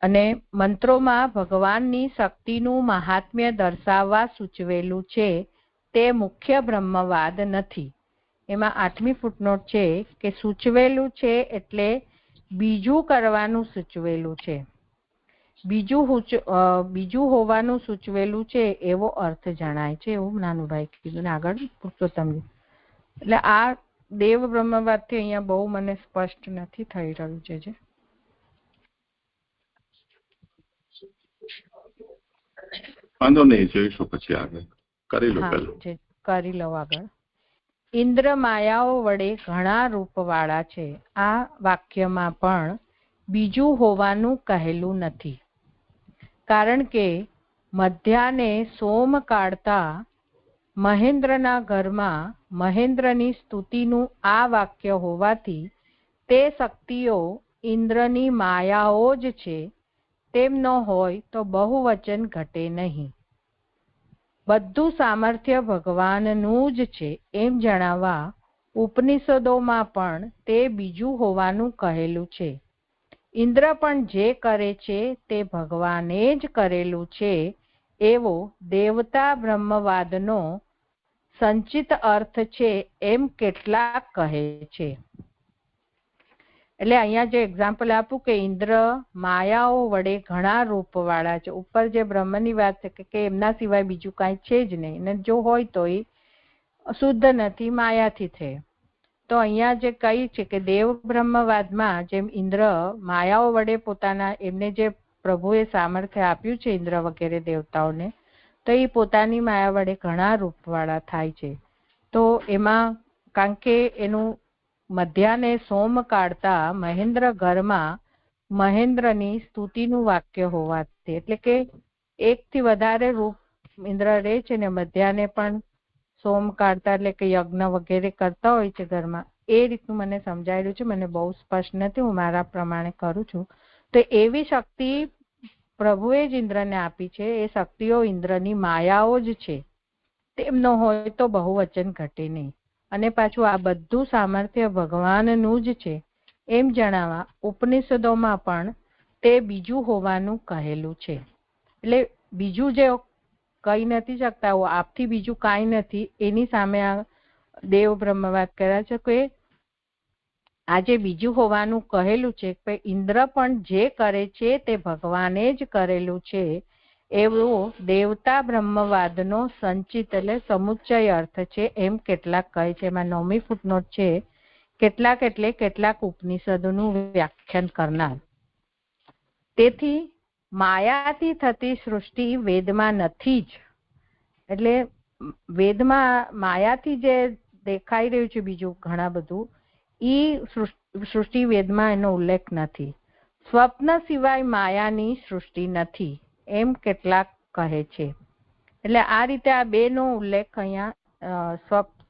અને મંત્રોમાં ભગવાનની શક્તિનું મહાત્મ્ય દર્શાવવા સૂચવેલું છે તે મુખ્ય બ્રહ્મવાદ નથી. એમાં 8મી ફૂટનોટ છે કે સૂચવેલું છે એટલે બીજું કરવાનું સૂચવેલું છે, બીજું હોવાનું સૂચવેલું છે એવો અર્થ જણાય છે, એવું નાનુભાઈ કીધું. ને આગળ પુરુષોત્તમજી. એટલે આ દેવ બ્રહ્મવાદથી અહીંયા બહુ મને સ્પષ્ટ નથી થઈ રહ્યું છે. જે વાંધો નહીં, જોઈશું પછી આગળ. કરી લો કરી લો આગળ. ઇન્દ્ર માયાઓ વડે ઘણા રૂપવાળા છે. આ વાક્યમાં પણ બીજું હોવાનું કહેલું નથી. કારણ કે મધ્યાને સોમ કાઢતા મહેન્દ્રના ઘરમાં મહેન્દ્રની સ્તુતિનું આ વાક્ય હોવાથી તે શક્તિઓ ઇન્દ્રની માયાઓ જ છે તેમ ન હોય તો બહુવચન ઘટે નહીં. બધું સામર્થ્ય ભગવાનનું જ છે એમ જણાવવા ઉપનિષદોમાં પણ તે બીજું હોવાનું કહેલું છે. ઇન્દ્ર પણ જે કરે છે તે ભગવાને જ કરેલું છે એવો દેવતા બ્રહ્મવાદનો સંચિત અર્થ છે એમ કેટલાક કહે છે. એટલે અહીંયા જે એક્ઝામ્પલ આપું કે ઇન્દ્ર માયાઓ વડે ઘણા રૂપવાળા છે. ઉપર જે બ્રહ્મની વાત છે કે એમના સિવાય બીજું કાંઈ છે જ નહીં, અને જો હોય તો એ શુદ્ધ નથી, માયાથી છે. તો અહીંયા જે કહી છે કે દેવ બ્રહ્મવાદમાં જેમ ઇન્દ્ર માયાઓ વડે પોતાના એમને જે પ્રભુએ સામર્થ્ય આપ્યું છે ઇન્દ્ર વગેરે દેવતાઓને, તો એ પોતાની માયા વડે ઘણા રૂપવાળા થાય છે. તો એમાં કારણ કે એનું મધ્યાને સોમ કાઢતા મહેન્દ્ર ઘરમાં મહેન્દ્રની સ્તુતિનું વાક્ય હોવાથી, એટલે કે એકથી વધારે રૂપ ઇન્દ્ર રહે છે ને મધ્યાને પણ સોમ કાઢતા એટલે કે યજ્ઞ વગેરે કરતા હોય છે ઘરમાં. એ રીતનું મને સમજાયેલું છે, મને બહુ સ્પષ્ટ નથી, હું મારા પ્રમાણે કરું છું. તો એવી શક્તિ પ્રભુએ જ ઇન્દ્રને આપી છે. એ શક્તિઓ ઇન્દ્રની માયાઓ જ છે. તેમનો હોય તો બહુવચન ઘટે નહીં. અને પાછું આ બધું સામર્થ્ય ભગવાનનું જ છે એમ જણાવવા ઉપનિષદોમાં પણ તે બીજું હોવાનું કહેલું છે. એટલે બીજું જે કહી નથી શકતા, આપથી બીજું કાંઈ નથી, એની સામે આ દેવ બ્રહ્મવાદ કર્યા છે કે આ જે બીજું હોવાનું કહેલું છે કે ઇન્દ્ર પણ જે કરે છે તે ભગવાને જ કરેલું છે એવો દેવતા બ્રહ્મવાદનો સંચિત એટલે સમુચ્ચય અર્થ છે એમ કેટલાક કહે છે. એમાં 9મી ફૂટનોટ છે. કેટલાક એટલે કેટલાક ઉપનિષદોનું વ્યાખ્યાન કરનાર. તેથી માયાથી થતી સૃષ્ટિ વેદમાં નથી જ. એટલે વેદમાં માયાથી જે દેખાઈ રહ્યું છે બીજું ઘણા બધું, ઈ સૃષ્ટિ વેદમાં એનો ઉલ્લેખ નથી. સ્વપ્ન સિવાય માયાની સૃષ્ટિ નથી એમ કેટલાક કહે છે. એટલે આ રીતે આ બેનો ઉલ્લેખ અહીંયા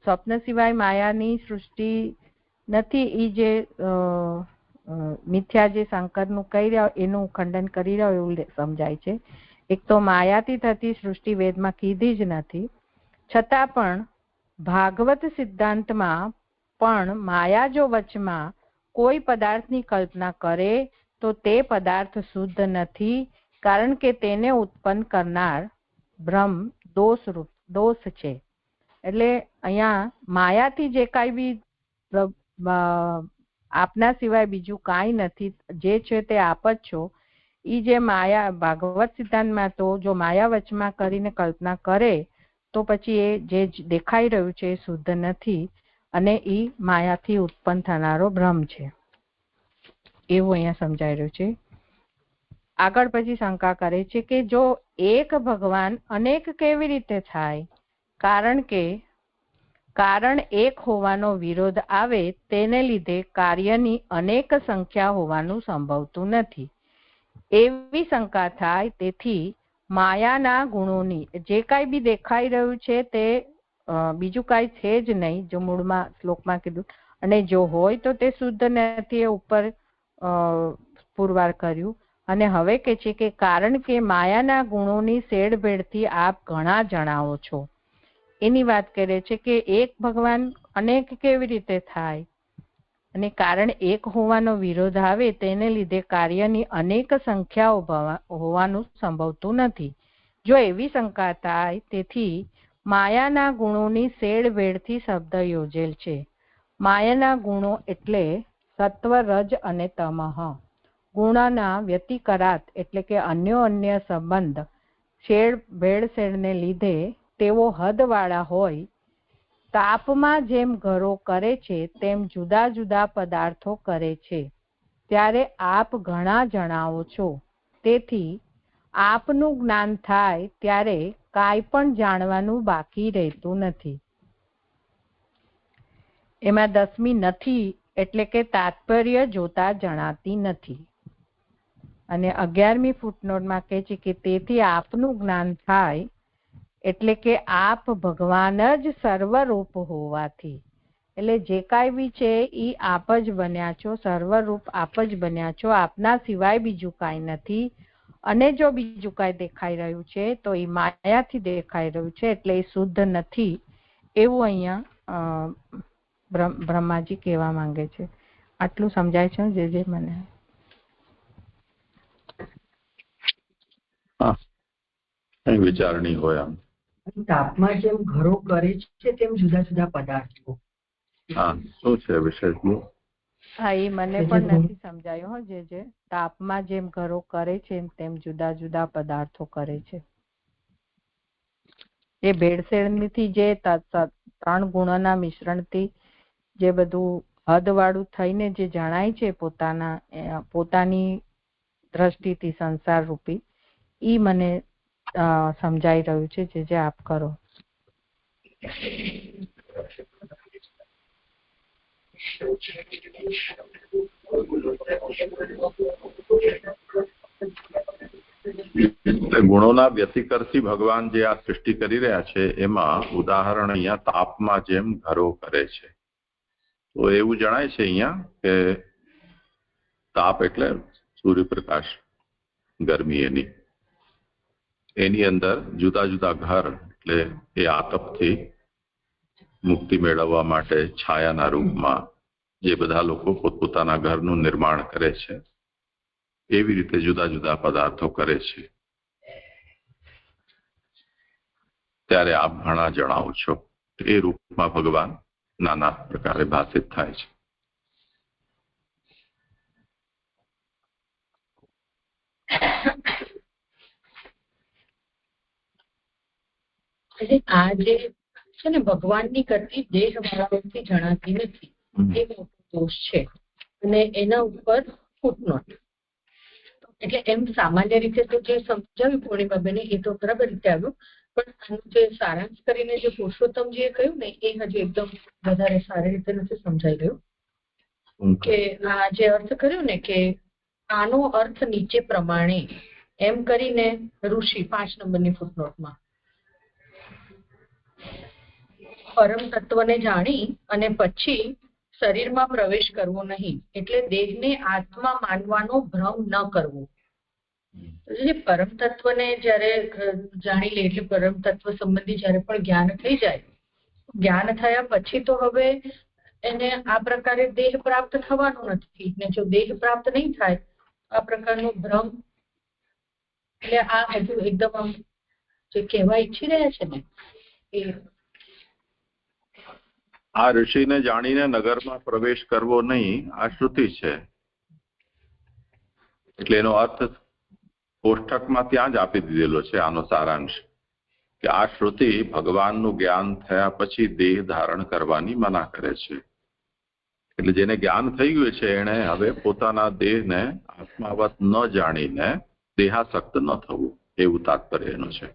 સ્વપ્ન સિવાય માયાની સૃષ્ટિ નથી, એ જે મિથ્યા જે શંકરનું કહી રહ્યા એનું ખંડન કરી રહ્યો એવું સમજાય છે. એક તો માયાથી થતી સૃષ્ટિ વેદમાં કીધી જ નથી. છતાં પણ ભાગવત સિદ્ધાંતમાં પણ માયા જો વચમાં કોઈ પદાર્થની કલ્પના કરે તો તે પદાર્થ શુદ્ધ નથી, કારણ કે તેને ઉત્પન્ન કરનાર બ્રહ્મ દોષ છે. એટલે અહીંયા માયાથી જે કાંઈ બી આપના સિવાય બીજું કાંઈ નથી, જે છે તે આપ જ છો. ઈ જે માયા ભાગવત સિદ્ધાંતમાં તો જો માયા વચમાં કરીને કલ્પના કરે તો પછી એ જે દેખાઈ રહ્યું છે એ શુદ્ધ નથી, અને ઈ માયાથી ઉત્પન્ન થનારો બ્રહ્મ છે એવું અહીંયા સમજાઈ રહ્યું છે. આગળ પછી શંકા કરે છે કે જો એક ભગવાન અનેક કેવી રીતે થાય? કારણ કે કારણ એક હોવાનો વિરોધ આવે તેને લીધે કાર્યની અનેક સંખ્યા હોવાનું સંભવતું નથી એવી શંકા થાય. તેથી માયાના ગુણોની જે કાંઈ બી દેખાઈ રહ્યું છે તે બીજું કાંઈ છે જ નહીં, જો મૂળમાં શ્લોકમાં કીધું, અને જો હોય તો તે શુદ્ધ નથી, એ ઉપર પુરવાર કર્યું. અને હવે કે છે કે કારણ કે માયાના ગુણોની શેડભેડથી આપ ઘણા જણાવો છો એની વાત કરે છે કે એક ભગવાન અનેક કેવી રીતે થાય, અને કારણ એક હોવાનો વિરોધ આવે તેને લીધે કાર્યની અનેક સંખ્યાઓ હોવાનું સંભવતું નથી. જો એવી શંકા થાય, તેથી માયાના ગુણોની શેડભેડથી શબ્દ યોજેલ છે. માયાના ગુણો એટલે સત્વ, રજ અને તમઃ. ગુણના વ્યતિકરાત એટલે કે અન્યોન્ય સંબંધ ભેળસેળને લીધે તેઓ હદવાળા હોય. તાપમાં જેમ ઘરો કરે છે તેમ જુદા જુદા પદાર્થો કરે છે, ત્યારે આપ ઘણા જણાવો છો. તેથી આપનું જ્ઞાન થાય ત્યારે કાંઈ પણ જાણવાનું બાકી રહેતું નથી. એમાં 10મી નથી એટલે કે તાત્પર્ય જોતા જણાતી નથી. અને 11મી ફૂટનોટમાં કહે છે કે તેથી આપનું જ્ઞાન થાય એટલે કે આપ ભગવાન જ સર્વરૂપ હોવાથી. એટલે જે કાંઈ બી છે એ આપ જ બન્યા છો, સર્વરૂપ આપ જ બન્યા છો, આપના સિવાય બીજું કાંઈ નથી. અને જો બીજું કાંઈ દેખાઈ રહ્યું છે તો એ માયાથી દેખાઈ રહ્યું છે, એટલે એ શુદ્ધ નથી એવું અહીંયા બ્રહ્માજી કહેવા માંગે છે. આટલું સમજાય છે જે મને? વિચારણી હોય આમ તાપમાં જેમ ઘરો કરે છે તેમ જુદા જુદા પદાર્થો. શું છે વિષય? હા, એ મને પણ નથી સમજાયું હો. જે તાપમાં જેમ ઘરો કરે છે તેમ જુદા જુદા પદાર્થો કરે છે. એ ભેળસેળથી જે 3 ગુણોના મિશ્રણથી જે બધું હદવાળું થઈને જે જણાય છે પોતાની દ્રષ્ટિથી સંસાર રૂપી, ઈ મને સમજાઈ રહ્યું છે જે આપ કરો. ગુણોના વ્યતિકરથી ભગવાન જે આ સૃષ્ટિ કરી રહ્યા છે એમાં ઉદાહરણ અહીંયા તાપમાં જેમ ઘરો કરે છે. તો એવું જણાય છે અહીંયા કે તાપ એટલે સૂર્યપ્રકાશ, ગરમી એની અંદર જુદા જુદા ઘર એટલે એ આતપથી મુક્તિ મેળવવા માટે છાયાના રૂપમાં જે બધા લોકો પોતપોતાના ઘરનું નિર્માણ કરે છે એવી રીતે જુદા જુદા પદાર્થો કરે છે. ત્યારે આપ ઘણા જણાવો છો. એ રૂપમાં ભગવાન નાના પ્રકારે ભાષિત થાય છે. આ જે છે ને ભગવાનની ગતિ દેહ ભાવથી જણાતી નથી, એ મોટો દોષ છે. અને એના ઉપર ફૂટનોટ. એટલે એમ સામાન્ય રીતે તો જે સમજાવ્યું પૂર્ણિમાબેને એ તો બરાબર રીતે આવ્યું, પણ આનું જે સારાંશ કરીને જે પુરુષોત્તમજીએ કહ્યું ને એ હજુ એકદમ વધારે સારી રીતે નથી સમજાઈ ગયું. કે આ જે અર્થ કર્યો ને કે આનો અર્થ નીચે પ્રમાણે એમ કરીને ઋષિ 5 નંબરની ફૂટનોટમાં પરમ તત્વને જાણી અને પછી શરીરમાં પ્રવેશ કરવો નહીં, એટલે દેહને આત્મા માનવાનો ભ્રમ ન કરવો. જે પરમ તત્વને જયારે જાણી લે એટલે પરમ તત્વ સંબંધી જયારે પણ જ્ઞાન થઈ જાય, જ્ઞાન થયા પછી તો હવે એને આ પ્રકારે દેહ પ્રાપ્ત થવાનું નથી. ને જો દેહ પ્રાપ્ત નહીં થાય આ પ્રકારનો ભ્રમ, એટલે આ હજુ એકદમ આમ જે કહેવા ઈચ્છી રહ્યા છે ને એ આ ઋષિને જાણીને નગરમાં પ્રવેશ કરવો નહીં, આ શ્રુતિ છે. એટલે એનો અર્થ કોષ્ટકમાં ત્યાં જ આપી દીધેલો છે. આનો સારાંશ કે આ શ્રુતિ ભગવાનનું જ્ઞાન થયા પછી દેહ ધારણ કરવાની મના કરે છે. એટલે જેને જ્ઞાન થઈ ગયું છે એને હવે પોતાના દેહને આત્માવત ન જાણીને દેહાસક્ત ન થવું, એવું તાત્પર્ય એનું છે.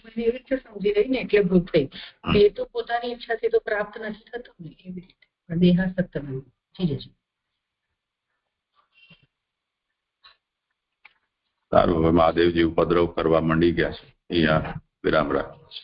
એવી રીતે સમજી રહી ને એટલે ભૂલ થઈ. એ તો પોતાની ઈચ્છાથી તો પ્રાપ્ત નથી થતું ને, એવી રીતે પણ દેહાસક્ત બનવું. જી જી સારું. હવે મહાદેવજી ઉપદ્રવ કરવા માંડી ગયા છે. અહીંયા વિરામ રાખીએ.